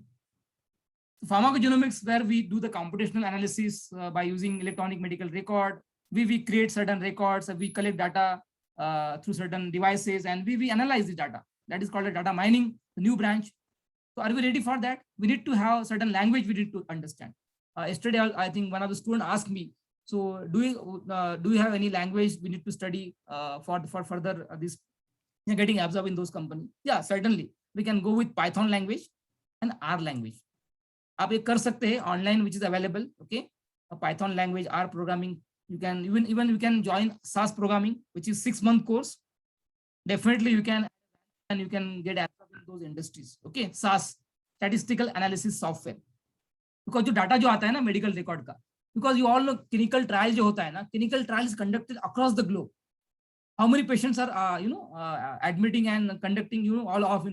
Pharmacogenomics, where we do the computational analysis by using electronic medical record. We create certain records, we collect data through certain devices, and we analyze the data. That is called a data mining, the new branch. So are we ready for that? We need to have certain language we need to understand. Yesterday, I think one of the students asked me, so do you have any language we need to study for further this getting absorbed in those companies? Yeah, certainly. We can go with Python language and R language. आप ये कर सकते हैं online, which is available. Okay, a Python language, R programming. You can even you can join SAS programming, which is 6-month course. Definitely you can get absorbed in those industries. Okay, SAS, statistical analysis software. Because जो data जो आता है ना medical record का, because you all know clinical trial जो होता है ना, clinical trial is conducted across the globe. How many patients are admitting and conducting all of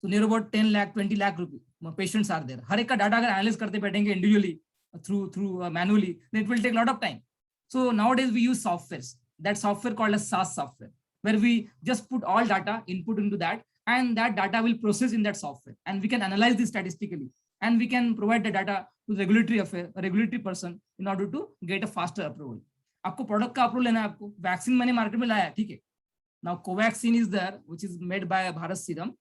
so near about 10 lakh 20 lakh rupees patients are there. हर एक का data अगर analyze करते बैठेंगे individually through manually, then it will take a lot of time. So nowadays we use softwares. That software called as SAS software, where we just put all data input into that, and that data will process in that software, and we can analyze this statistically, and we can provide the data to the regulatory person in order to get a faster approval. आपको product का approval लेना है, आपको vaccine मैंने market में लाया, ठीक है. Now Covaxin is there, which is made by Bharat Serum.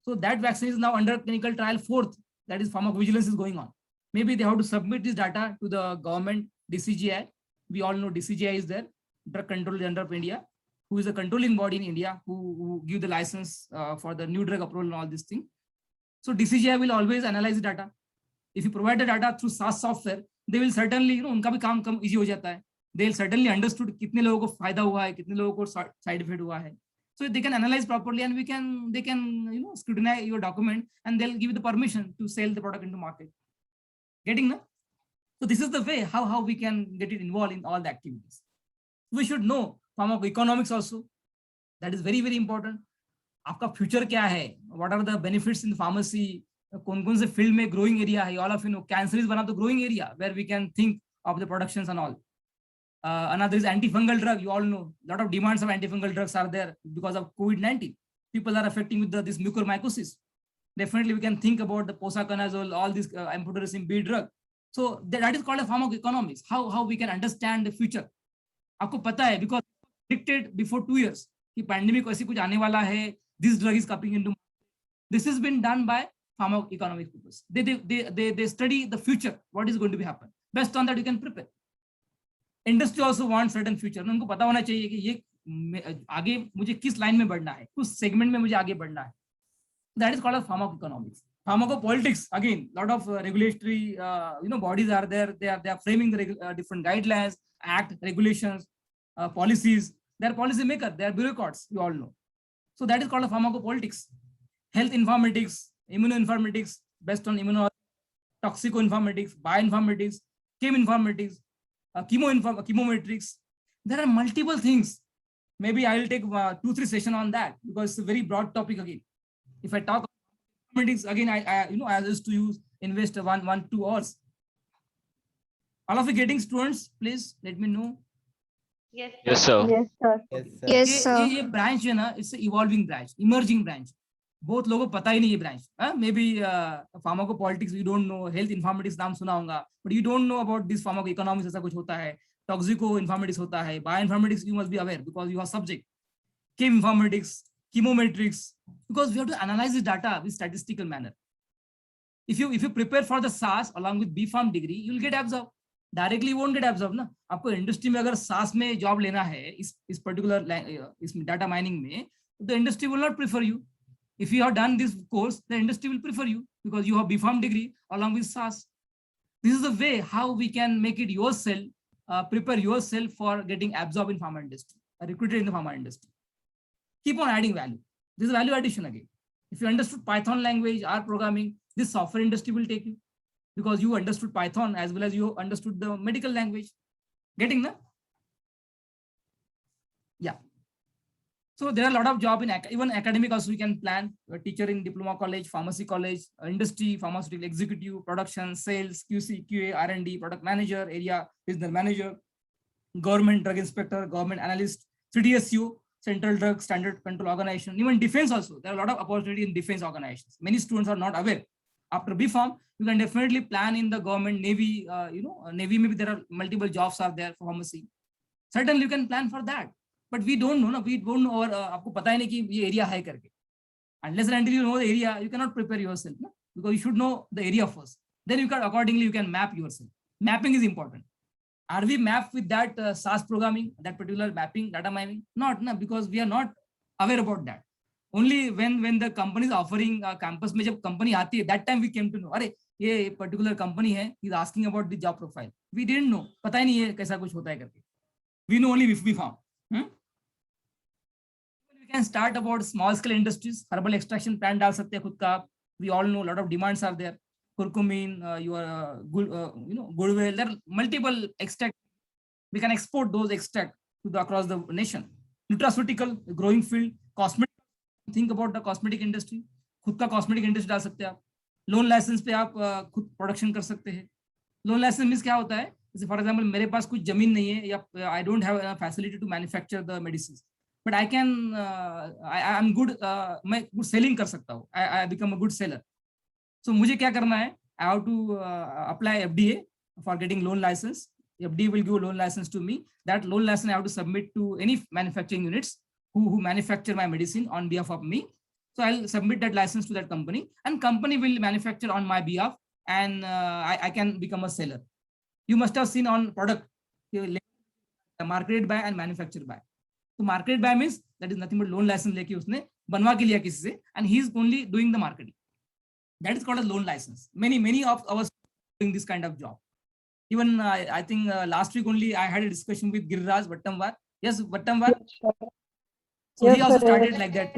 So that vaccine is now under clinical trial 4th, that is pharmacovigilance is going on. Maybe they have to submit this data to the government, DCGI. We all know DCGI is there, Drug Control General of India, who is a controlling body in India, who give the license for the new drug approval and all these things. So DCGI will always analyze the data. If you provide the data through SAS software, they will certainly, उनका भी काम कम easy हो जाता है. They will certainly understood कितने लोगों को फायदा हुआ है, कितने लोगों को side effect हुआ है. So they can analyze properly, and they can scrutinize your document, and they'll give you the permission to sell the product into market. Getting that? So this is the way how we can get it involved in all the activities. We should know pharmacoeconomics also. That is very, very important. आपका future क्या है? What are the benefits in pharmacy? कौन-कौन से field में growing area है? All of cancer is one of the growing area where we can think of the productions and all. Another is antifungal drug. You all know a lot of demands of antifungal drugs are there because of COVID-19. People are affecting with this mucormycosis. Definitely, we can think about the posaconazole, all these amphotericin B drug. So that is called a pharmacoeconomics. How we can understand the future. आपको पता है because predicted before 2 years कि pandemic ऐसी कुछ आने वाला है. This drug is coming into. This has been done by pharmacoeconomic purpose. They study the future. What is going to be happen? Based on that, you can prepare. Industry also wants certain future. उनको पता होना चाहिए कि ये आगे मुझे किस line में बढ़ना है, कुछ सेगमेंट में मुझे आगे बढ़ना है. That is called as pharmacoeconomics. Pharmacopolitics, again, lot of regulatory bodies are there. They are framing the different guidelines, act, regulations, policies. They are policy makers. They are bureaucrats. You all know. So that is called a pharmacopolitics. Health informatics, immunoinformatics, based on toxicoinformatics, bioinformatics, cheminformatics, chemometrics. There are multiple things. Maybe I will take 2-3 sessions on that because it's a very broad topic again. If I talk about informatics again, I used to invest 1-2 hours. All of you getting students, please let me know. Yes. Yes, sir. Yes, sir. Yes, sir. ये branch है ना, it's an evolving branch, emerging branch. बहुत लोगों को पता ही नहीं ये branch. Maybe pharmacopolitics you don't know, health informatics नाम सुना होगा, but you don't know about this pharmacoeconomics ऐसा कुछ होता है, toxicoinformatics होता है, bioinformatics you must be aware because you are subject. Cheminformatics, chemometrics, because we have to analyze the data with statistical manner. If you prepare for the SAS along with B.Pharm degree, you will get absorbed. Directly won't get absorbed ना. आपको industry में अगर SAS में job लेना है इस particular इस data mining में, the industry will not prefer you. If you have done this course, the industry will prefer you because you have B.Pharm degree along with SAS. This is the way how we can make it yourself, prepare yourself for getting absorbed in pharma industry, recruited in the pharma industry. Keep on adding value. This is value addition again. If you understood Python language, R programming, this software industry will take you because you understood Python as well as you understood the medical language. Getting that? Yeah. So there are a lot of jobs in even academic also. You can plan a teacher in diploma college, pharmacy college, industry, pharmaceutical executive, production, sales, QC, QA, R&D, product manager, area business manager, government drug inspector, government analyst, CDSU, Central Drug Standard Control Organization, even defense also. There are a lot of opportunity in defense organizations. Many students are not aware. After B.Pharm, you can definitely plan in the government, Navy, Navy maybe there are multiple jobs are there for pharmacy. Certainly you can plan for that. But we don't know, we don't know, or आपको पता ही नहीं कि ये area है करके. Unless and until you know the area, you cannot prepare yourself, no? Because you should know the area first. Then you can accordingly you can map yourself. Mapping is important. Are we mapped with that SAS programming, that particular mapping, data mining? Not, no, because we are not aware about that. Only when the company is offering campus में जब company आती है, that time we came to know. अरे ये particular company है, is asking about the job profile. We didn't know. पता ही नहीं है कैसा कुछ होता है करके. We know only if we found. We can start about small scale industries. Herbal extraction plant डाल सकते हैं खुद का. We all know a lot of demands are there. Curcumin, goodwill. There are multiple extract. We can export those extract to across the nation. Nutraceutical, growing field, cosmetic. Think about the cosmetic industry. खुद का cosmetic industry डाल सकते हैं आप. Loan license पे आप खुद production कर सकते हैं. Loan license means क्या होता है? जैसे for example मेरे पास कुछ जमीन नहीं है या I don't have a facility to manufacture the medicines. But I can, I am good, मैं good selling कर सकता हूँ. I become a good seller. So मुझे क्या करना है? I have to apply FDA for getting loan license. FDA will give a loan license to me. That loan license I have to submit to any manufacturing units who manufacture my medicine on behalf of me. So I'll submit that license to that company, and company will manufacture on my behalf, and I can become a seller. You must have seen on product marketed by and manufactured by. So marketed by means that is nothing but loan license लेके उसने बनवा के लिया किसी से, and he is only doing the marketing. That is called a loan license. Many of us doing this kind of job. Even I think last week only I had a discussion with Giriraj Vattamwar. Yes, Vattamwar. So yes, he also started like that.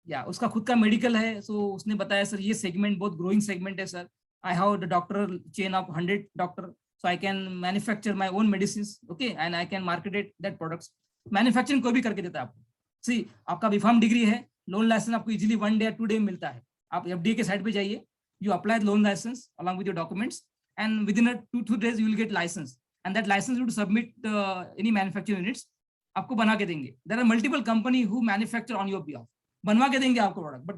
Yeah, उसका खुद का medical है. So उसने बताया sir ये segment बहुत growing segment है sir. I have the doctor chain of 100 doctor, so I can manufacture my own medicines, okay, and I can market it that products. Manufacturing कोई भी करके देता है आपको. See, आपका B.Pharm डिग्री है, लोन लाइसेंस आपको इजीली 1 day or 2 day में मिलता है. आप FDA के साइट पे जाइए, you apply the loan license along with your documents, and within 2-3 days you will get license. and that license you to submit any manufacturing units. आपको बना के देंगे. There are multiple company who manufacture on your behalf. बनवा के देंगे आपको product, but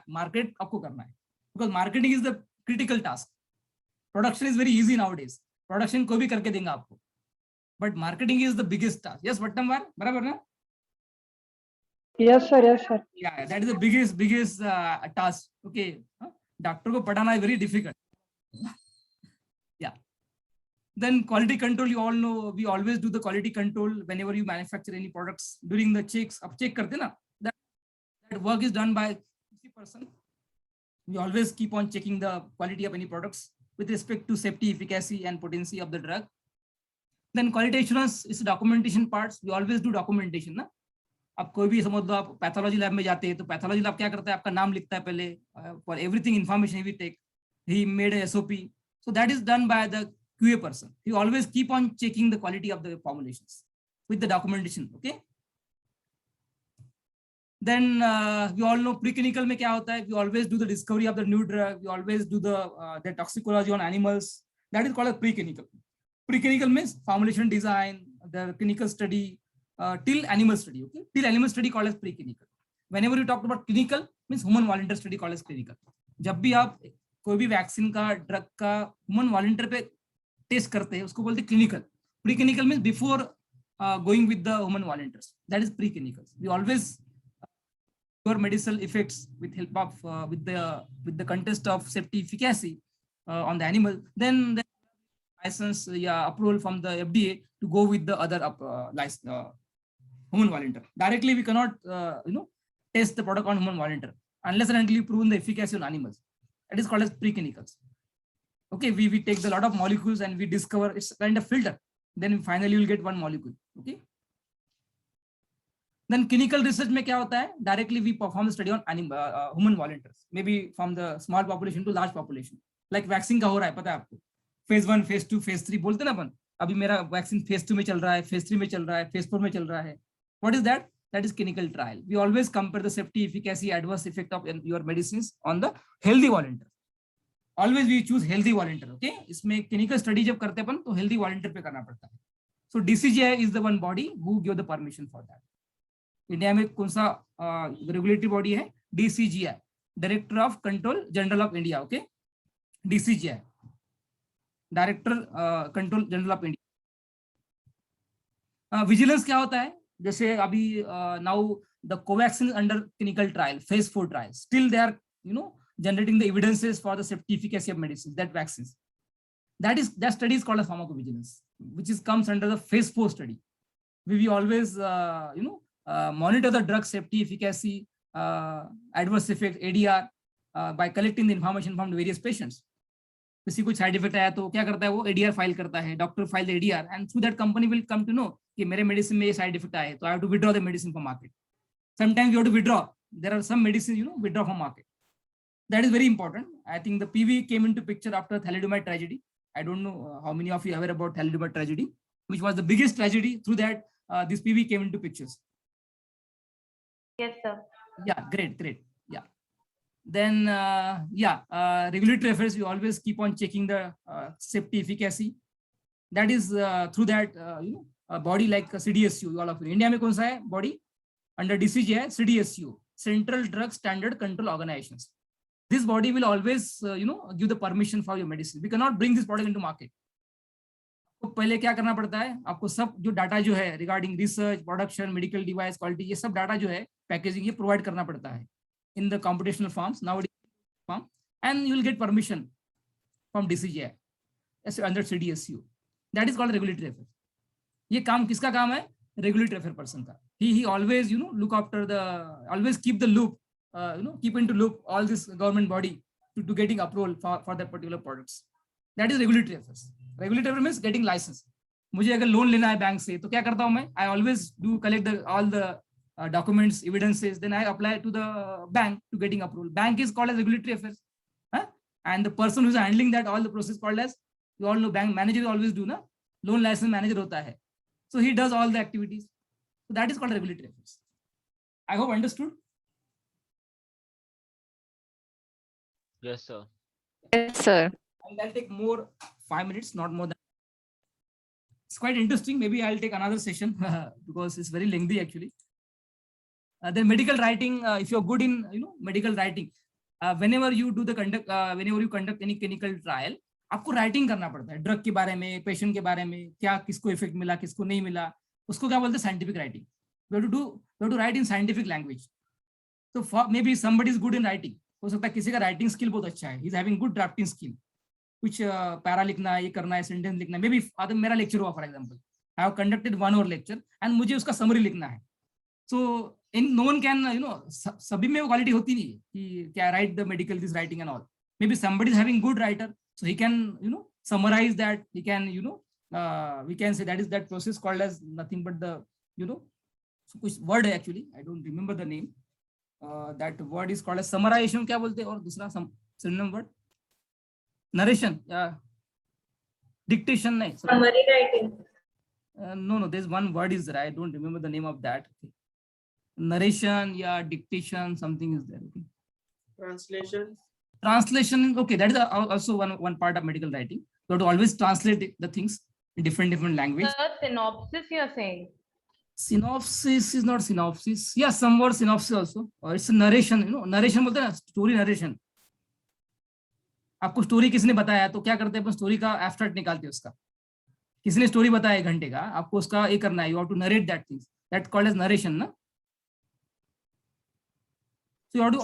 market आपको करना है, because marketing is the critical task. Production is very easy nowadays. Production कोई भी करके देंगे आपको, but marketing is the biggest task. Yes, Vattamwar, बराबर ना? Yes, sir. Yes, sir. Yeah, that is the biggest task. Okay, doctor को पढ़ाना is very difficult. Yeah. Then quality control, you all know, we always do the quality control whenever you manufacture any products. During the checks, अब check करते ना, that work is done by 50%. We always keep on checking the quality of any products with respect to safety, efficacy, and potency of the drug. Then quality assurance is documentation parts. We always do documentation ना. आप कोई भी समझ लो, आप pathology lab में जाते हैं तो पैथोलॉजी लैब क्या करता है, आपका नाम लिखता है पहले, for everything information we take. He made a SOP. So that is done by the QA person. He always keep on checking the quality of the formulations with the documentation. Okay. Then we all know preclinical में क्या होता है. We always do the discovery of the new drug. We always do the toxicology on animals. That is called a preclinical. Preclinical means formulation design, the clinical study, till animal study. Okay, till animal study called as preclinical. Whenever you talk about clinical, means human volunteer study called as clinical. जब भी आप कोई भी vaccine का, drug का human volunteer पे test करते हैं, उसको बोलते हैं clinical. Preclinical means before going with the human volunteers. That is preclinical. We always your medicinal effects with help of with the context of safety efficacy on the animal, then the license approval from the FDA to go with the other human volunteer. Directly we cannot test the product on human volunteer unless and until you proven the efficacy on animals. That is called as preclinicals. Okay, we take a lot of molecules and we discover it's kind of filter, then finally you will get one molecule. Okay. Then clinical research में क्या होता है, directly we perform the study on human volunteers, maybe from the small population to large population. Like vaccine का हो रहा है, पता है आपको, phase 1, phase 2, phase 3 बोलते ना अपन. अभी मेरा वैक्सीन phase 2 में चल रहा है, phase 3 में चल रहा है, phase 4 में चल रहा है. What is that? That is clinical trial. We always compare the safety, efficacy, adverse effect of your medicines on the healthy volunteer. Always we choose healthy volunteer. Okay, इसमें clinical study जब करते अपन तो healthy volunteer पे करना पड़ता है. So DCGI is the one body who give the permission for that. India में कौन सा रेगुलेटरी बॉडी है? DCGI, director of control general of India. Okay, DCGI, director control general of India. Vigilance क्या होता है? जैसे अभी now the Covaxin under clinical trial, phase 4 trial, still they are generating the evidences for the safety efficacy of medicines, that vaccines. That study is called as pharmacovigilance, which comes under the phase 4 study. We always monitor the drug safety, efficacy, adverse effect, ADR, by collecting the information from the various patients. किसी को side effect आया तो क्या करता है वो? ADR file करता है, doctor file the ADR, and through that company will come to know कि मेरे मेडिसिन में ये साइड इफेक्ट आया है, तो I have to withdraw the medicine from market. Sometimes you have to withdraw. There are some medicine withdraw from market. That is very important. I think the PV came into picture after thalidomide tragedy. I don't know how many of you are aware about thalidomide tragedy, which was the biggest tragedy. Through that, this PV came into pictures. Yes, sir. Yeah, great. Yeah. Then, regulatory affairs, we always keep on checking the safety efficacy. That is through that, a body like CDSU, all of you. India में कौन सा है body? Under DCGI, CDSU, Central Drug Standard Control Organizations. This body will always, give the permission for your medicine. We cannot bring this product into market. तो पहले क्या करना पड़ता है आपको? सब जो डाटा जो है regarding research, production, medical device, quality, ये सब डाटा जो है पैकेजिंग, ये प्रोवाइड करना पड़ता है in the computational forms now, and you will get permission from DCGI under CDSU. That is called regulatory affair. ये काम किसका काम है? रेगुलेटरी अफेयर पर्सन का. ही always look after the, always keep the loop, keep into loop all this government body to getting approval for that particular products. That is regulatory affairs. Regulatory affairs means getting license. मुझे अगर loan लेना है bank से तो क्या करता हूँ मैं? I always do collect all the documents, evidences, then I apply to the bank to getting approval. Bank is called as regulatory affairs, and the person who is handling that all the process called as, you all know, bank manager always do ना, loan license manager होता है, so he does all the activities. So that is called regulatory affairs. I hope understood. Yes, sir. Yes, sir. And that'll take more 5 minutes, not more than. It's quite interesting. Maybe I'll take another session because it's very lengthy actually. Then medical writing, if you're good in medical writing, whenever you conduct any clinical trial, आपको writing करना पड़ता है drug के बारे में, patient के बारे में, क्या किसको इफेक्ट मिला, किसको नहीं मिला, उसको क्या बोलते हैं scientific writing. You have to write in scientific language. So maybe somebody is good in writing. हो सकता है किसी का writing skill बहुत अच्छा है, he is having good drafting skill. कुछ पैरा लिखना है, ये करना है, सेंटेंस लिखना है. मे बी मेरा लेक्चर हुआ for example, I have conducted 1 hour lecture and मुझे उसका समरी लिखना है. सो नो वन कैन सभी में वो क्वालिटी होती नहीं है कि क्या right the medical this writing and all. May be somebody is having good writer, so he can summarize that. He can we can say that is that process called as nothing but the कुछ word है actually, I don't remember the name. That word is called as summarization. क्या बोलते हैं और दूसरा synonym word? Narration, yeah. Dictation, nahi. Summary writing. No, there's one word is there. I don't remember the name of that. Okay. Narration, yeah, dictation, something is there. Okay. Translation, okay, that is also one part of medical writing. You have to always translate the things in different language. Sir, synopsis you're saying. Synopsis is not synopsis. Yeah, some word synopsis also. Or it's a narration, narration बोलते हैं ना, story narration. आपको story किसने बताया तो क्या करते हैं अपन स्टोरी का एब्स्ट्रैक्ट निकालते हैं उसका. किसने स्टोरी बताया 1 घंटे का, आपको उसका ये करना है, you have to narrate that things, that called as narration ना. So you have to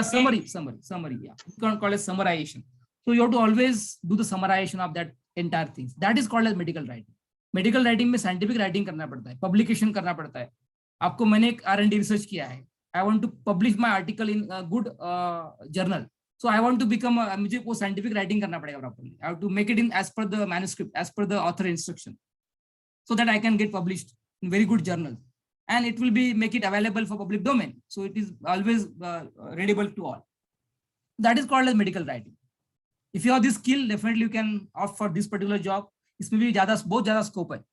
summary, yeah. You can call it summarization. So you have to always do the summarization of that entire things. That is called as medical writing. Medical writing में scientific writing करना पड़ता है, publication करना पड़ता है. आपको मैंने एक R&D रिसर्च किया है. I want to publish my article in a good journal. So I want to become मुझे वो scientific writing करना पड़ेगा properly. I have to make it in as per the manuscript, as per the author instruction, so that I can get published in very good journal, and it will be make it available for public domain. So it is always readable to all. That is called as medical writing. If you have this skill, definitely you can opt for this particular job. इसमें भी बहुत ज़्यादा scope है.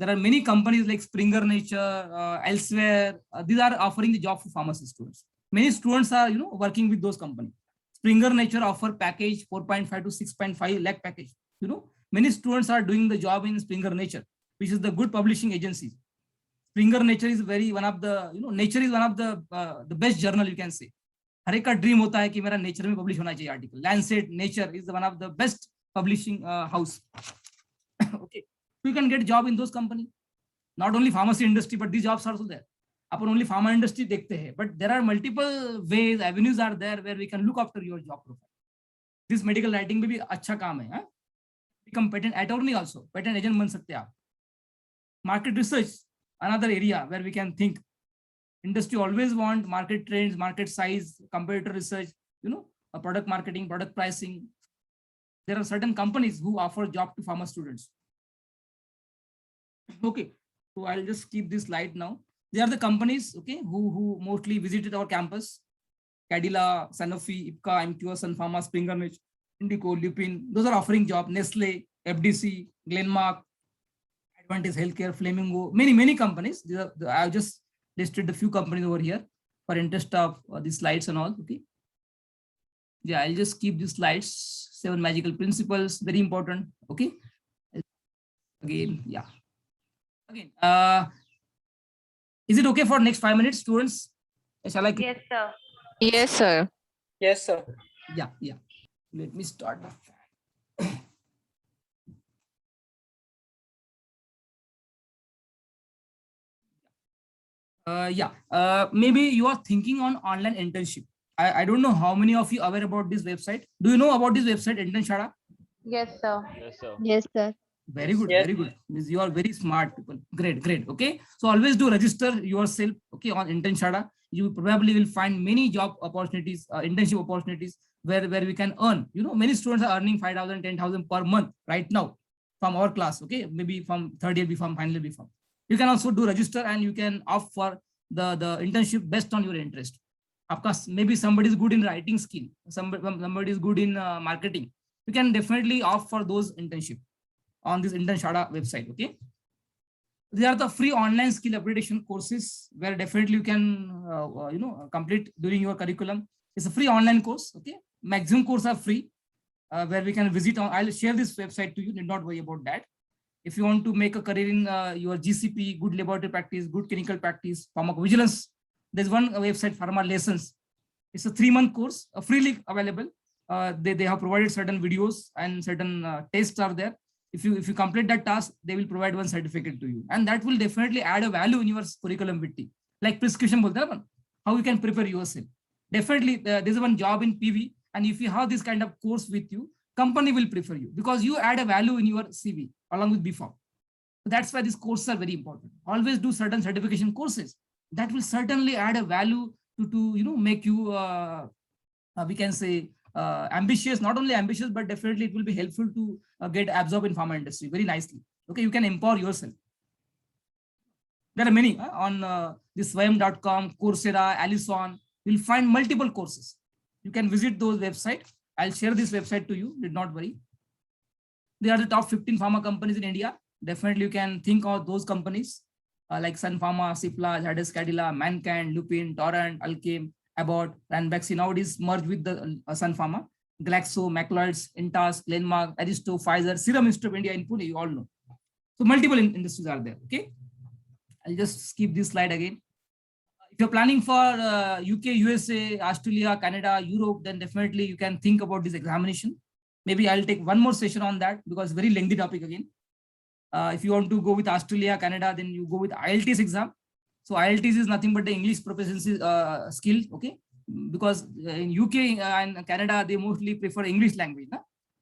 There are many companies like Springer Nature, elsewhere. These are offering the job for pharmacy students. Many students are, working with those companies. Springer Nature offer package 4.5 to 6.5 lakh package. Many students are doing the job in Springer Nature, which is the good publishing agencies. Springer Nature is one of the, Nature is one of the best journal you can say. हर एक का dream होता है कि मेरा nature में publish होना चाहिए article. Lancet, Nature is one of the best publishing house. Okay. You can get job in those company. Not only pharmacy industry, but these jobs are also there. Upon only pharma industry देखते हैं, but there are multiple ways, avenues are there where we can look after your job profile. This medical writing में भी अच्छा काम है. Become patent attorney also, patent agent बन सकते हैं आप. Market research, another area where we can think. Industry always want market trends, market size, competitor research, product marketing, product pricing. There are certain companies who offer job to pharma students. Okay, so I'll just keep this slide now. They are the companies, okay, who mostly visited our campus. Cadila, Sanofi, Ipca, MQS, Sun Pharma, Springer Nature, Indico, Lupin. Those are offering job. Nestle, FDC, Glenmark, Advantage Healthcare, Flamingo, many companies. I've just listed a few companies over here for interest of these slides and all. Okay. Yeah, I'll just keep these slides. 7 magical principles, very important. Okay. Again, yeah. Again, is it okay for next 5 minutes, students? Shall I? Yes, sir. Yes, sir. Yes, sir. Yeah. Let me start. Maybe you are thinking on online internship. I don't know how many of you are aware about this website. Do you know about this website, Internshada? Yes, sir. Yes, sir. Yes, sir. Very good, Yes. very good. Means you are very smart people. Great. Okay. So always do register yourself. Okay, on Internshada. You probably will find many job opportunities, internship opportunities where we can earn. Many students are earning 5,000, 10,000 per month right now from our class. Okay, maybe from third year B Pharm, final year B Pharm. You can also do register and you can opt for the internship based on your interest. Of course, maybe somebody is good in writing skill, somebody is good in marketing. You can definitely opt for those internship on this Internshada website. Okay, these are the free online skill upgradation courses where definitely you can complete during your curriculum. It's a free online course. Okay, maximum courses are free. where we can visit on. I'll share this website to you. Need not worry about that. If you want to make a career in your GCP, good laboratory practice, good clinical practice, pharmacovigilance, there's one website, Pharma Lessons. It's a 3-month course, freely available. They have provided certain videos and certain tests are there. If you complete that task, they will provide one certificate to you, and that will definitely add a value in your curriculum vitae. Like prescription, how you can prepare yourself. Definitely, there's one job in PV, and if you have this kind of course with you, company will prefer you because you add a value in your CV along with BPharm. So that's why these courses are very important. Always do certain certification courses that will certainly add a value to make you we can say ambitious. Not only ambitious, but definitely it will be helpful to get absorbed in pharma industry very nicely. Okay, you can empower yourself. There are many on this swayam.com, Coursera, Allison. You'll find multiple courses. You can visit those websites. I'll share this website to you. Did not worry. They are the top 15 pharma companies in India. Definitely you can think of those companies like Sun Pharma, Cipla, Zydus Cadila, Mankind, Lupin, Torrent, Alkem, Abbott, Ranbaxy. Now it is merged with the Sun Pharma, Glaxo, Macleods, Intas, Glenmark, Aristo, Pfizer, Serum Institute of India in Pune, you all know. So multiple industries are there. Okay. I'll just skip this slide again. If you're planning for UK, USA, Australia, Canada, Europe, then definitely you can think about this examination. Maybe I'll take one more session on that because very lengthy topic again. If you want to go with Australia, Canada, then you go with IELTS exam. So IELTS is nothing but the English proficiency skill, okay? Because in UK and Canada, they mostly prefer English language. Nah?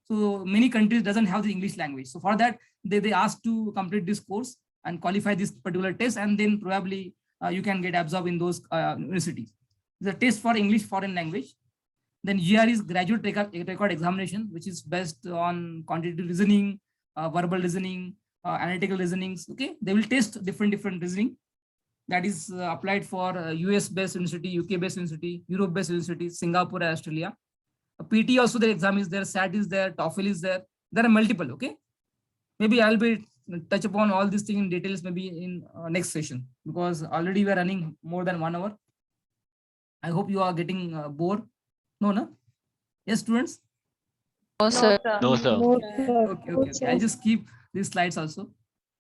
So many countries doesn't have the English language. So for that, they ask to complete this course and qualify this particular test, and then probably you can get absorbed in those universities. The test for English foreign language. Then GR is graduate record examination, which is based on quantitative reasoning, verbal reasoning, analytical reasonings. Okay, they will test different reasoning that is applied for US based university, UK based university, Europe based university, Singapore, Australia. PT also the exam is there, SAT is there, TOEFL is there. There are multiple. Okay, maybe I'll be touch upon all these things in details maybe in next session because already we are running more than 1 hour. I hope you are getting bored. No? Yes, students? No, sir. No, sir. Okay. I'll just keep these slides also.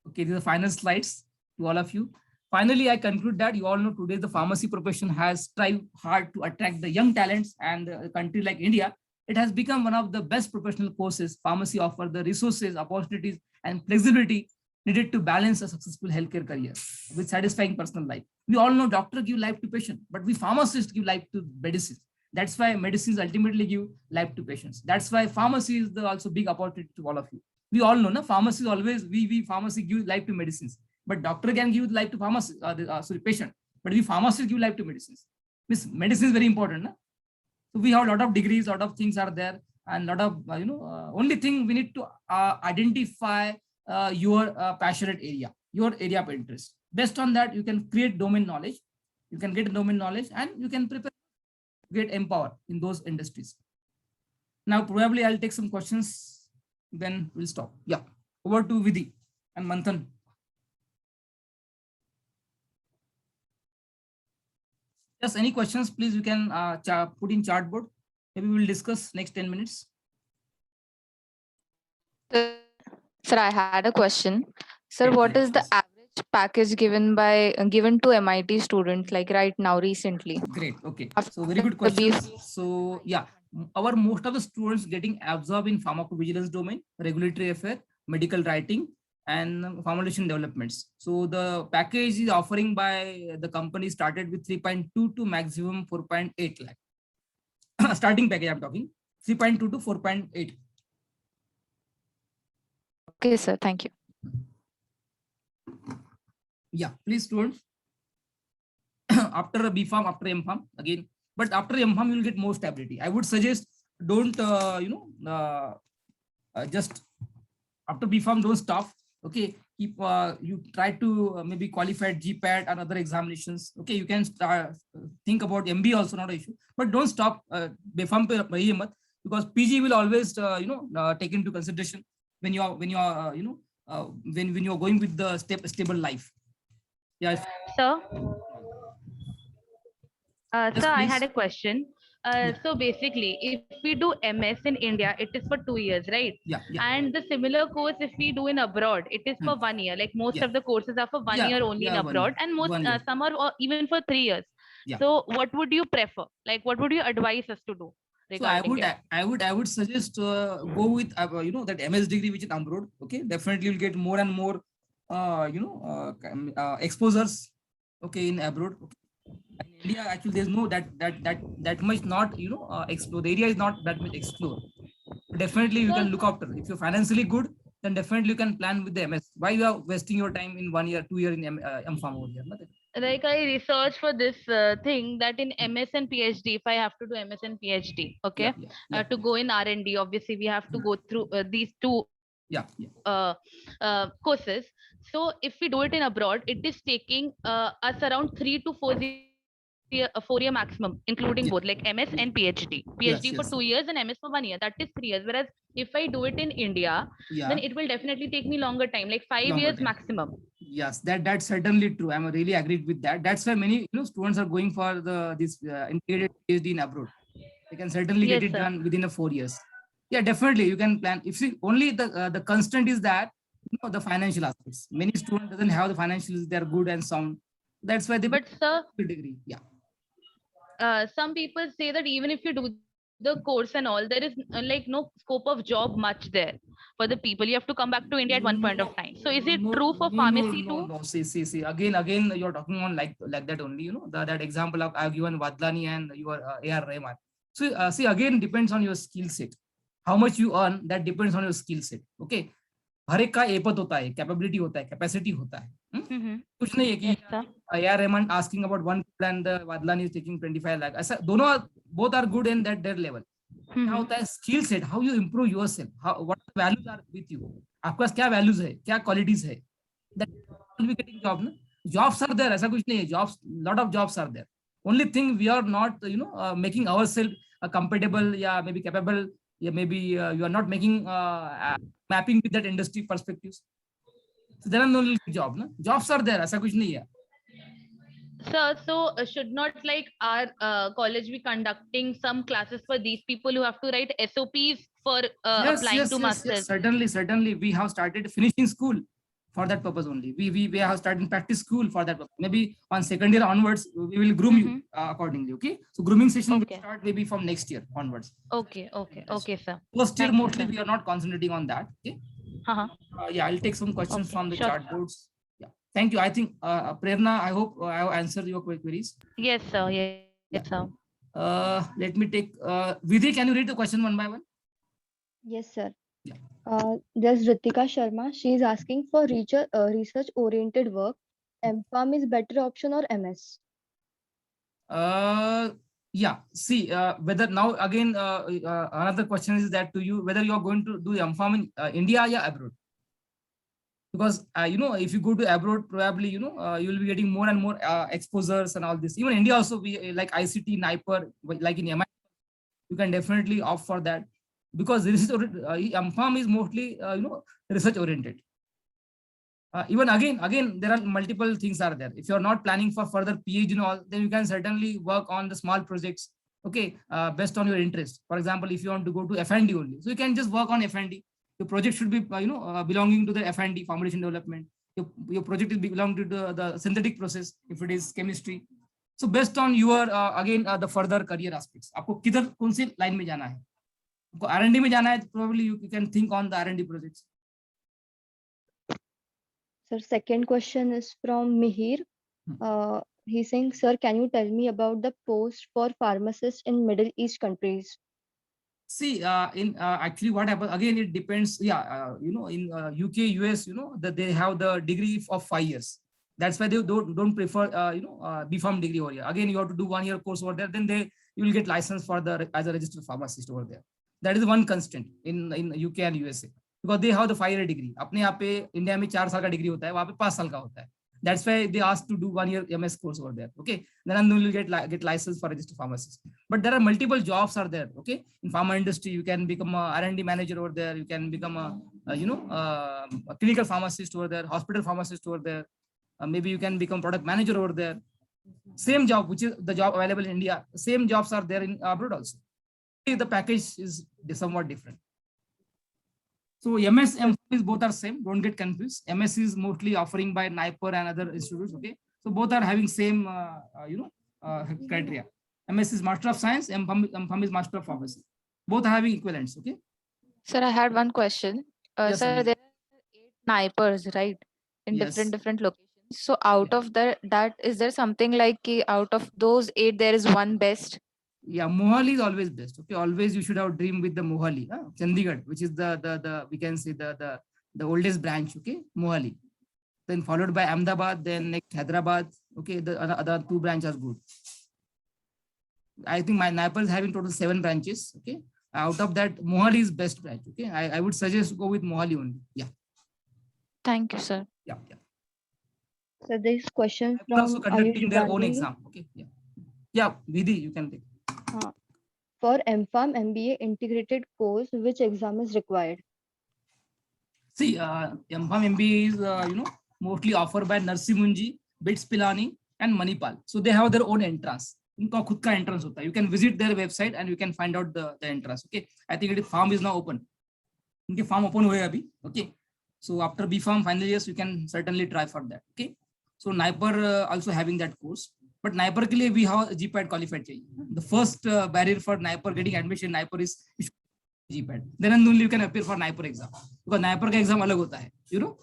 Okay, these are final slides to all of you. Finally, I conclude that you all know today the pharmacy profession has tried hard to attract the young talents, and a country like India, it has become one of the best professional courses. Pharmacy offers the resources, opportunities, and flexibility needed to balance a successful healthcare career with satisfying personal life. We all know doctors give life to patients, but we pharmacists give life to medicine. That's why medicines ultimately give life to patients. That's why pharmacy is the also big opportunity to all of you. We all know, pharmacy is always, we pharmacy give life to medicines, but doctor can give life to pharmacy, patient, but we pharmacists give life to medicines. This medicine is very important. So we have a lot of degrees, a lot of things are there, and a lot of, only thing we need to identify your passionate area, your area of interest. Based on that, you can create domain knowledge. You can get domain knowledge and you can prepare, get empowered in those industries. Now, probably I'll take some questions, then we'll stop. Yeah, over to Vidhi and Manthan. Just any questions, please, you can put in chat board. Maybe we'll discuss next 10 minutes. Sir, I had a question. Sir, Okay, what is the yes. average package given to MIT students like right now recently? Great. Okay. After So very good the questions. So yeah, most of the students getting absorbed in pharmacovigilance domain, regulatory affair, medical writing, and formulation developments. So the package is offering by the company started with 3.2 to maximum 4.8 lakh. Starting package I'm talking 3.2 to 4.8. Okay, sir. Thank you. Yeah, please students. After a BPharm, after MPharm again, but after MPharm you will get more stability. I would suggest don't just after BPharm don't stop. Okay, keep you try to maybe qualify GPAT and other examinations. Okay, you can start think about MBA also, not an issue, but don't stop BPharm because PG will always take into consideration when you are when you are when you are going with the stable life. Yeah. Sir? Yes, Sir, I please. had a question. So basically, if we do MS in India, it is for 2 years, right? Yeah, yeah, And the similar course, if we do in abroad, it is for 1 year. Like most Yeah. of the courses are for one Yeah, year only in yeah, 1 abroad, year, and most 1 year. some are even for 3 years. Yeah. So what would you prefer? Like, what would you advise us to do So I regarding would, it? I would suggest go with that MS degree which is abroad. Okay, definitely you'll get more and more exposures. Okay, in abroad. Okay. In India, actually, there's no that much not explore. The area is not that much explore. Definitely, you can look after. If you're financially good, then definitely you can plan with the MS. Why you are wasting your time in 1 year, 2 year in M.Pharm over here? Nothing. Like I researched for this thing that in MS and PhD, if I have to do MS and PhD, okay, Yeah, to go in R&D, obviously we have to go through these two yeah. courses. So if we do it in abroad, it is taking us around 4 year maximum, including Yeah. both like MS and PhD. Yes, PhD for yes. 2 years and MS for 1 year. That is 3 years. Whereas if I do it in India, Yeah. then it will definitely take me longer time, like 5 Longer years time. maximum. Yes, that's certainly true. I'm really agreed with that. That's why many students are going for this integrated PhD in abroad. They can certainly Yes, get it sir. done within 4 years. Yeah, definitely you can plan. If you only the constraint is that the financial aspects. Many students doesn't have the financials. They are good and sound. That's why they But sir, degree. Yeah. some people say that even if you do the course and all, there is like no scope of job much there for the people. You have to come back to India at one point of time. So is it true for pharmacy too? No. See. Again, you're talking on like that only. That example of I've given Vadlani and your AR Rahman. So see, again, depends on your skill set. How much you earn, that depends on your skill set. Okay. हर एक का एपत होता है, capability होता है, capacity होता है. कुछ नहीं है कि Yes, sir. AR Rahman asking about 1 crore and Vadlani is taking 25 lakh. ऐसा दोनों both are good in that their level. क्या होता है skill set, how you improve yourself, what values are with you, आपके पास क्या वैल्यूज है, क्या क्वालिटीज है, that will be getting job ना. जॉब्स आर देयर, ऐसा कुछ नहीं है, jobs, lot of jobs are there. Only thing we are not making ourself comfortable या मे बी कैपेबल या maybe you are not making mapping with that industry perspectives. So there are no job, na? Jobs are there, ऐसा कुछ नहीं है. Sir, so should not like our college be conducting some classes for these people who have to write SOPs for applying to masters? Certainly. We have started finishing school for that purpose only. We have started practice school for that purpose. Maybe on second year onwards, we will groom you accordingly. Okay. So grooming session will start maybe from next year onwards. Okay, sir. First year Thank you, mostly sir. we are not concentrating on that. Okay. Yeah, I'll take some questions Okay, from the sure. chat boards. Yeah. Thank you. I think Prerna, I hope I have answered your queries. Yes, sir. Yes, sir. Let me take Vidhi, can you read the question one by one? Yes, sir. Yeah. There's Ritika Sharma. She is asking for research-oriented work. M.Pharm is better option or MS? Yeah, see, whether now again another question is that to you, whether you are going to do M.Pharm in India or abroad. Because if you go to abroad, probably you will be getting more and more exposures and all this. Even India also, we like ICT, NIPER, like in MIT, you can definitely opt for that, because this is M.Pharm is mostly research oriented. Even again there are multiple things are there. If you are not planning for further PhD and all, then you can certainly work on the small projects, okay, based on your interest. For example, if you want to go to F&D only, so you can just work on F&D. Your project should be belonging to the F&D, formulation development. Your project is belong to the synthetic process if it is chemistry. So based on your the further career aspects, आपको किधर कौन सी line में जाना है, आपको R&D में जाना है, probably you can think on the R&D projects. Sir, second question is from Mihir. He's saying, sir, can you tell me about the post for pharmacists in Middle East countries? See, in actually what happens, again, it depends. Yeah, in UK, US, that they have the degree of 5 years. That's why they don't prefer, B.Pharm degree over here. Again, you have to do 1 year course over there. Then you will get license for as a registered pharmacist over there. That is one constraint in UK and USA, because they have the 5 year degree. अपने यहाँ पे India में 4 साल का degree होता है, वहाँ पे 5 साल का होता है. That's why they asked to do 1 year MS course over there. Okay, then you will get license for registered pharmacist. But there are multiple jobs are there. Okay, in pharma industry, you can become a R&D manager over there. You can become a clinical pharmacist over there, hospital pharmacist over there. Maybe you can become product manager over there. Same job, which is the job available in India, same jobs are there in abroad also. The package is somewhat different. So MS, MPhil both are same. Don't get confused. MS is mostly offering by NIPER and other institutes. Okay, so both are having same criteria. MS is Master of Science, MPhil is Master of Pharmacy. Both are having equivalents. Okay. Sir, I had one question. Yes, Sir, Anil. there are 8 NIPERs, right? In Yes. different locations. So out of that, is there something like out of those 8, there is one best? Yeah, Mohali is always best. Okay, always you should have dream with the Mohali, Chandigarh, which is the we can say the oldest branch. Okay, Mohali. Then followed by Ahmedabad, then next Hyderabad. Okay, the other 2 branches are good. I think my NIPER is having total 7 branches. Okay, out of that, Mohali is best branch. Okay, I would suggest go with Mohali only. Yeah. Thank you, sir. Yeah. So this question They're also from conducting Ayush their own Gandhi. exam. Okay. Yeah. Yeah, Vidhi, you can take. For MPharm MBA integrated course, which exam is required? See, MPharm MBA is mostly offered by Narsimunji, BITS Pilani, and Manipal. So they have their own entrance. उनका खुद का entrance होता है. You can visit their website and you can find out the entrance. Okay. I think form is now open. उनके form open हुए अभी. Okay. So after B.Pharm final years, you can certainly try for that. Okay. So NIPER also having that course. But NIPER के लिए we have GPAT qualified चाहिए. The first barrier for NIPER getting admission in NIPER is GPAT. Then and only you can appear for NIPER exam. Because NIPER का exam अलग होता है. You know,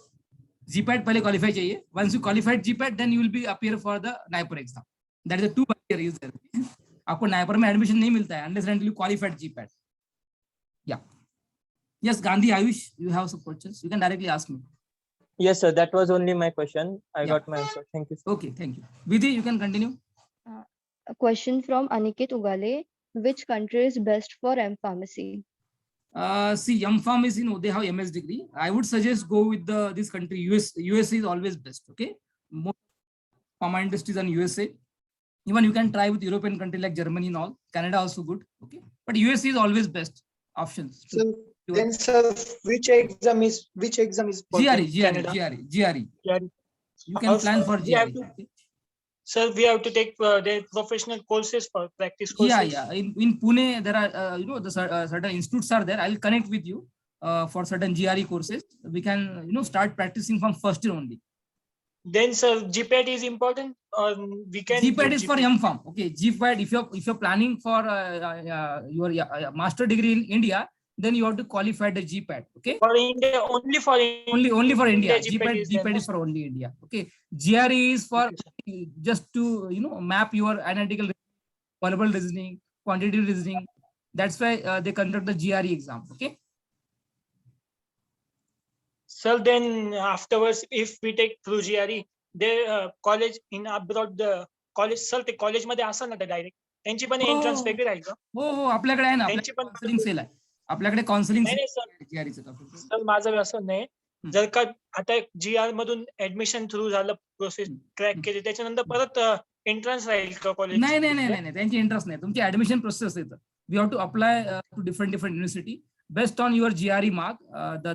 GPAT पहले qualify चाहिए. Once you qualified GPAT, then you will be appear for the NIPER exam. That is the 2 barrier is there. आपको NIPER में admission नहीं मिलता है unless until you qualified GPAT. Yeah. Yes, Gandhi, Ayush, you have some questions. You can directly ask me. Yes, sir. That was only my question. I Yeah. got my answer. Thank you, sir. Okay, thank you. Vidhi, you can continue. A question from Aniket Ugale. Which country is best for M-Pharmacy? See, MPharm is, they have MS degree. I would suggest go with this country. USA is always best. Okay. Most pharma industries in USA. Even you can try with European country like Germany and all. Canada also good. Okay. But USA is always best options. So then, sir, which exam is for GRE. GRE. You can plan for we GRE. have to- Okay. Sir, we have to take the professional courses for practice courses. Yeah. In Pune, there are the certain institutes are there. I'll connect with you for certain GRE courses. We can start practicing from first year only. Then, sir, GPAT is important, or we can. GPAT do is for MPharm. Okay, GPAT. If you're planning for your master degree in India, then you have to qualify the GPAT. Okay. For India, only for Only for India. GPAT is there. GPAT is for only India. Okay. GRE is for Okay, just to map your analytical, verbal reasoning, quantitative reasoning. That's why they conduct the GRE exam. Okay. Sir, then afterwards, if we take through GRE, the college in abroad, the college, sir, the college मध्ये असं ना direct त्यांची पण entrance हो. वेगळी राहील का? हो आपल्याकडे आहे ना त्यांची पण काउन्सिलिंग सेल आहे आपल्याकडे काउन्सिलिंग नाही सर, GRE सर माझं असं नाही, जर का आता GR मधून ऍडमिशन थ्रू झालं, प्रोसेस क्रॅक केली, त्याच्यानंतर परत एंट्रन्स राहील का कॉलेज? नाही त्यांची इंटरेस्ट नाही तुमची ऍडमिशन प्रोसेस येतं we have to apply to different university based on your GRE mark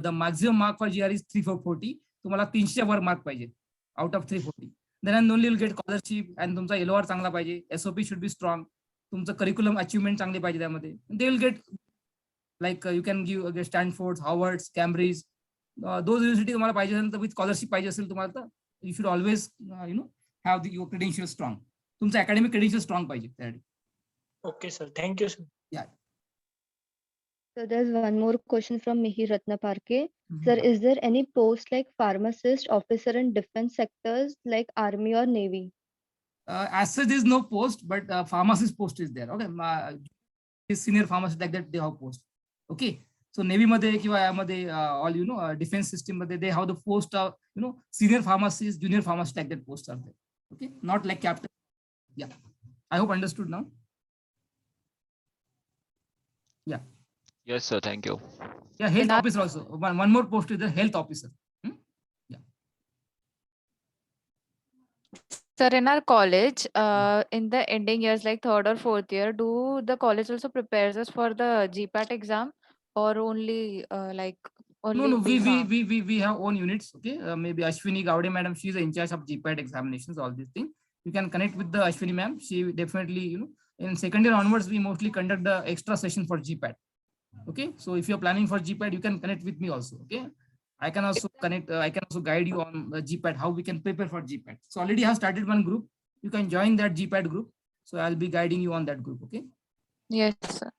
the maximum mark for GRE is 340 तुम्हाला 300 वर मार्क पाहिजे out of 340 then and only will get scholarship and तुमचा LOR चांगला पाहिजे SOP शुड बी स्ट्रॉंग तुमचं curriculum achievement चांगली पाहिजे त्यामध्ये they will get like you can give Stanford Harvard Cambridge those university तुम्हाला पाहिजे असेल तर विथ स्कॉलरशिप पाहिजे असेल तुम्हाला तर you should always have the your credentials strong. तुमचं academic credentials strong पाहिजे त्यासाठी. Okay, sir. Thank you, sir. So there's one more question from Mihir Ratnaparke. Mhm. Sir, is there any post like pharmacist officer in defense sectors like army or navy? As such, there is no post, but pharmacist post is there. Okay, senior pharmacist like that they have post. Okay, so Navy मध्ये किंवा यामध्ये all defense system मध्ये they have the post of senior pharmacist, junior pharmacist like that posts are there. Okay, not like captain. Yeah, I hope understood now. Yeah. Yes, sir. Thank you. Yeah, health In our- officer also. One more post is the health officer. Sir, in our college, in the ending years, like 3rd or 4th year, do the college also prepares us for the GPAT exam or only only No, B.Pharm? we have own units. Okay, maybe Ashwini Gowde madam, she's in charge of GPAT examinations, all these things. you can connect with the Ashwini ma'am. She definitely, in second year onwards, we mostly conduct the extra session for GPAT. Okay, so if you're planning for GPAT, you can connect with me also. Okay, I can also connect, I can also guide you on the GPAT, how we can prepare for GPAT. So already have started one group. You can join that GPAT group. So I'll be guiding you on that group. Okay. Yes, sir.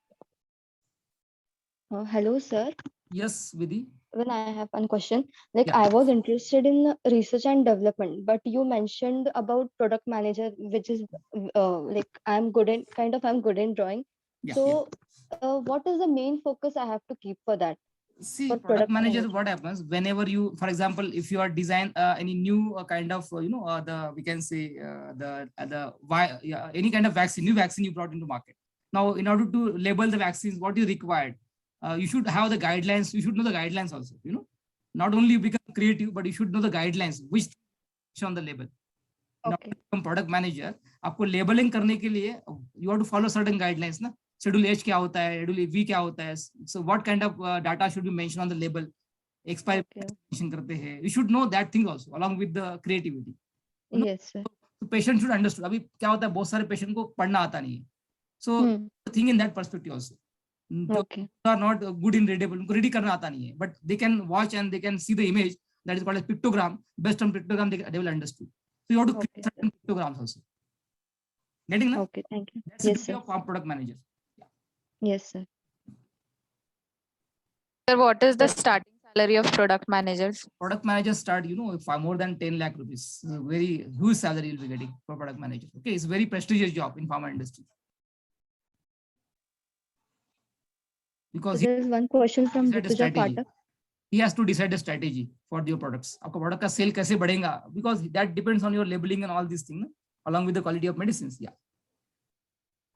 Hello, sir. Yes, Vidhi. Well, I have one question. Like, Yeah. I was interested in research and development, but you mentioned about product manager, which is like I'm good in drawing. Yeah, So, what is the main focus I have to keep for that? See, For product product manager, manager. what happens whenever you, for example, if you are design any new kind of, the, we can say any kind of vaccine, new vaccine you brought into market. Now, in order to label the vaccines, what you required, you should have the guidelines. You should know the guidelines also. Not only become creative, but you should know the guidelines which on the label. Okay. Become product manager, आपको labeling करने के लिए you have to follow certain guidelines ना. Schedule H क्या होता है, Schedule V क्या होता है, so what kind of data should be mentioned on the label, expiry mention करते हैं, you should know that thing also along with the creativity. Yes, sir. So patient should understand. अभी क्या होता है, बहुत सारे patient को पढ़ना आता नहीं है, so think in that perspective also. Okay. Are not good in readable, उनको ready करना आता नहीं है, but they can watch and they can see the image that is called as pictogram. Based on pictogram, they will understand. So you have to create certain pictograms also. Getting that? Okay, thank you. That's the Yes, duty sir. of product manager. Yes, sir. Sir, what is the starting salary of product managers? Product managers start, for more than 10 lakh rupees. Very huge salary you'll be getting for product manager. Okay, it's a very prestigious job in pharma industry. Because There's one question from decide the Rutuja strategy. Patak. He has to decide the strategy for your products. आपका product का sale कैसे बढ़ेगा? Because that depends on your labeling and all these things, along with the quality of medicines. Yeah.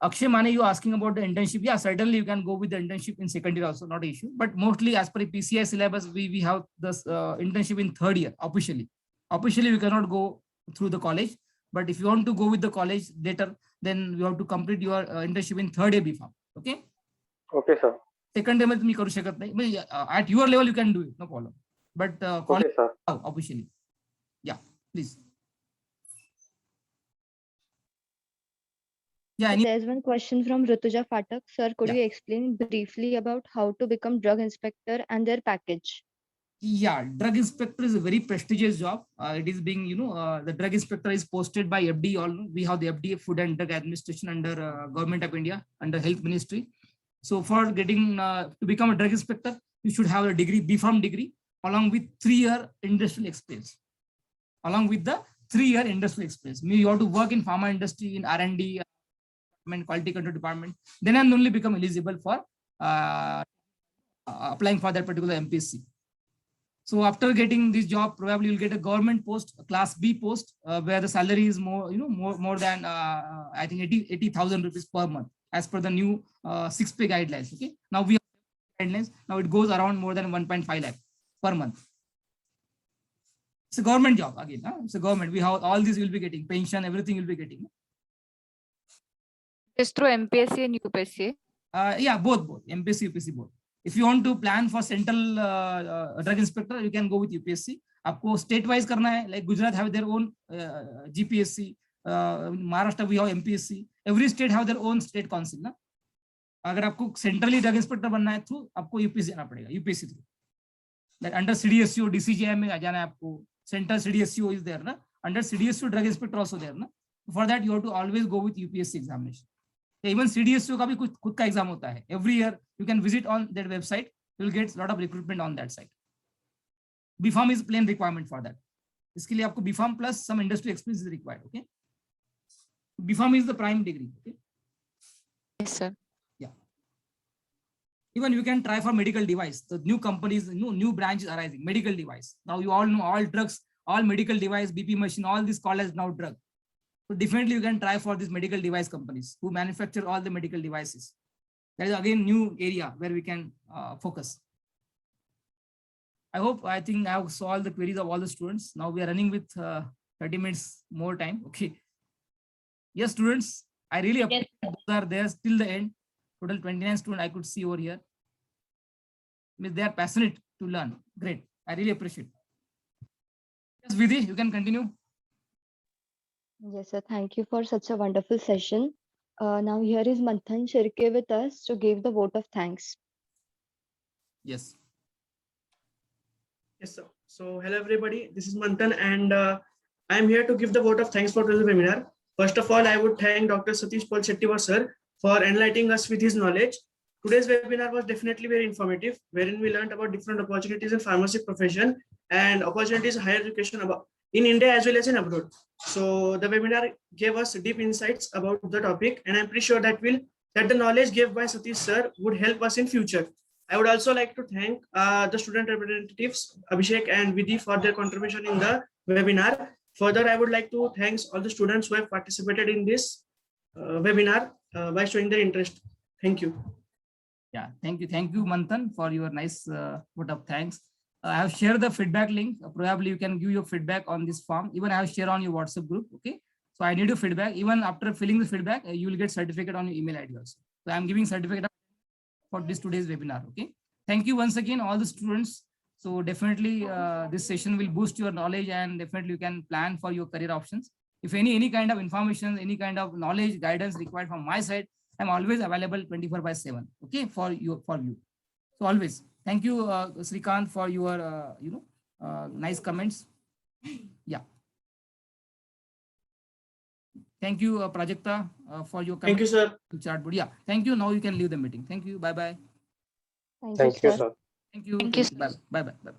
Akshay Mane, you asking about the internship. Yeah, certainly you can go with the internship in second year also, not an issue. But mostly as per PCI syllabus, we have this internship in third year officially. Officially, we cannot go through the college. But if you want to go with the college later, then you have to complete your internship in third year BPharm. Okay. Okay, sir. Second year में तुम्ही करू शकत नाही. At your level you can do it, no problem. But college, Okay, sir. officially. Yeah, please. Yeah. There's one question from Rutuja Patak. Sir, could you explain briefly about how to become drug inspector and their package? Yeah, drug inspector is a very prestigious job. It is being, the drug inspector is posted by FDA. All we have the FDA, Food and Drug Administration, under Government of India, under Health Ministry. So for getting to become a drug inspector, you should have a degree, BPharm degree, along with 3-year industrial experience. Along with the 3-year industrial experience, you have to work in pharma industry, in R&D, quality control department. Then and only become eligible for applying for that particular MPSC. So after getting this job, probably you'll get a government post, a class B post, where the salary is more, more than I think 80,000 rupees per month, as per the new 6-pay guidelines. Okay. Now we have guidelines. Now it goes around more than 1.5 lakh per month. It's a government job again. It's a government. We have all these will be getting pension, everything will be getting. It's through MPSC and UPSC. Yeah, both MPSC, UPSC, both. If you want to plan for central drug inspector, you can go with UPSC. आपको state wise करना है, like Gujarat have their own GPSC, Maharashtra we have MPSC. Every state have their own state council ना. अगर आपको centrally drug inspector बनना है through, आपको UPSC जाना पड़ेगा, UPSC through. That under CDSCO, DCGI में जाना है आपको. Central CDSCO is there ना. Under CDSCO drug inspector also there ना. For that you have to always go with UPSC examination. Even CDSCO का भी कुछ खुद का एग्जाम होता है. Every year you can visit on that website. You will get a lot of recruitment on that site. BPharm is plain requirement for that. इसके लिए आपको BPharm plus some industry experience is required. Okay. BPharm is the prime degree. Okay. Yes, sir. Yeah. Even you can try for medical device. The new companies, new branches arising. Medical device. Now you all know all drugs, all medical device, BP machine, all this called as now drug. So definitely you can try for these medical device companies who manufacture all the medical devices. That is again new area where we can focus. I think I have solved the queries of all the students. Now we are running with 30 minutes more time. Okay. Yes, students, I really appreciate those are there till the end. Total 29 students I could see over here. They are passionate to learn. Great. I really appreciate. Yes, Vidhi, you can continue. Yes, sir. Thank you for such a wonderful session. Now here is Manthan Shirke with us to give the vote of thanks. Yes. Yes, sir. So, hello everybody. This is Manthan, and I am here to give the vote of thanks for today's webinar. First of all, I would thank Dr. Satish Paul Shettiwar sir for enlightening us with his knowledge. Today's webinar was definitely very informative, wherein we learned about different opportunities in pharmacy profession and opportunities in higher education about in India as well as in abroad. So the webinar gave us deep insights about the topic, and I'm pretty sure that the knowledge given by Satish sir would help us in future. I would also like to thank the student representatives, Abhishek and Vidhi, for their contribution in the webinar. Further, I would like to thank all the students who have participated in this webinar by showing their interest. Thank you. Yeah, thank you, Manthan, for your nice vote of thanks. I have shared the feedback link. Probably you can give your feedback on this form. Even I have shared on your WhatsApp group. Okay, so I need your feedback. Even after filling the feedback, you will get certificate on your email ID also. So I am giving certificate for this today's webinar. Okay, thank you once again, all the students. So definitely this session will boost your knowledge, and definitely you can plan for your career options. If any kind of information, any kind of knowledge guidance required from my side, I'm always available 24/7. Okay, for you. So always thank you, Srikanth, for your nice comments. Yeah. Thank you, Prajakta, for your Thank you, comments. sir. Chatbot. Yeah. Thank you. Now you can leave the meeting. Thank you. Bye bye. Thank you, sir. Thank you. Thank you, Bye bye. Bye bye.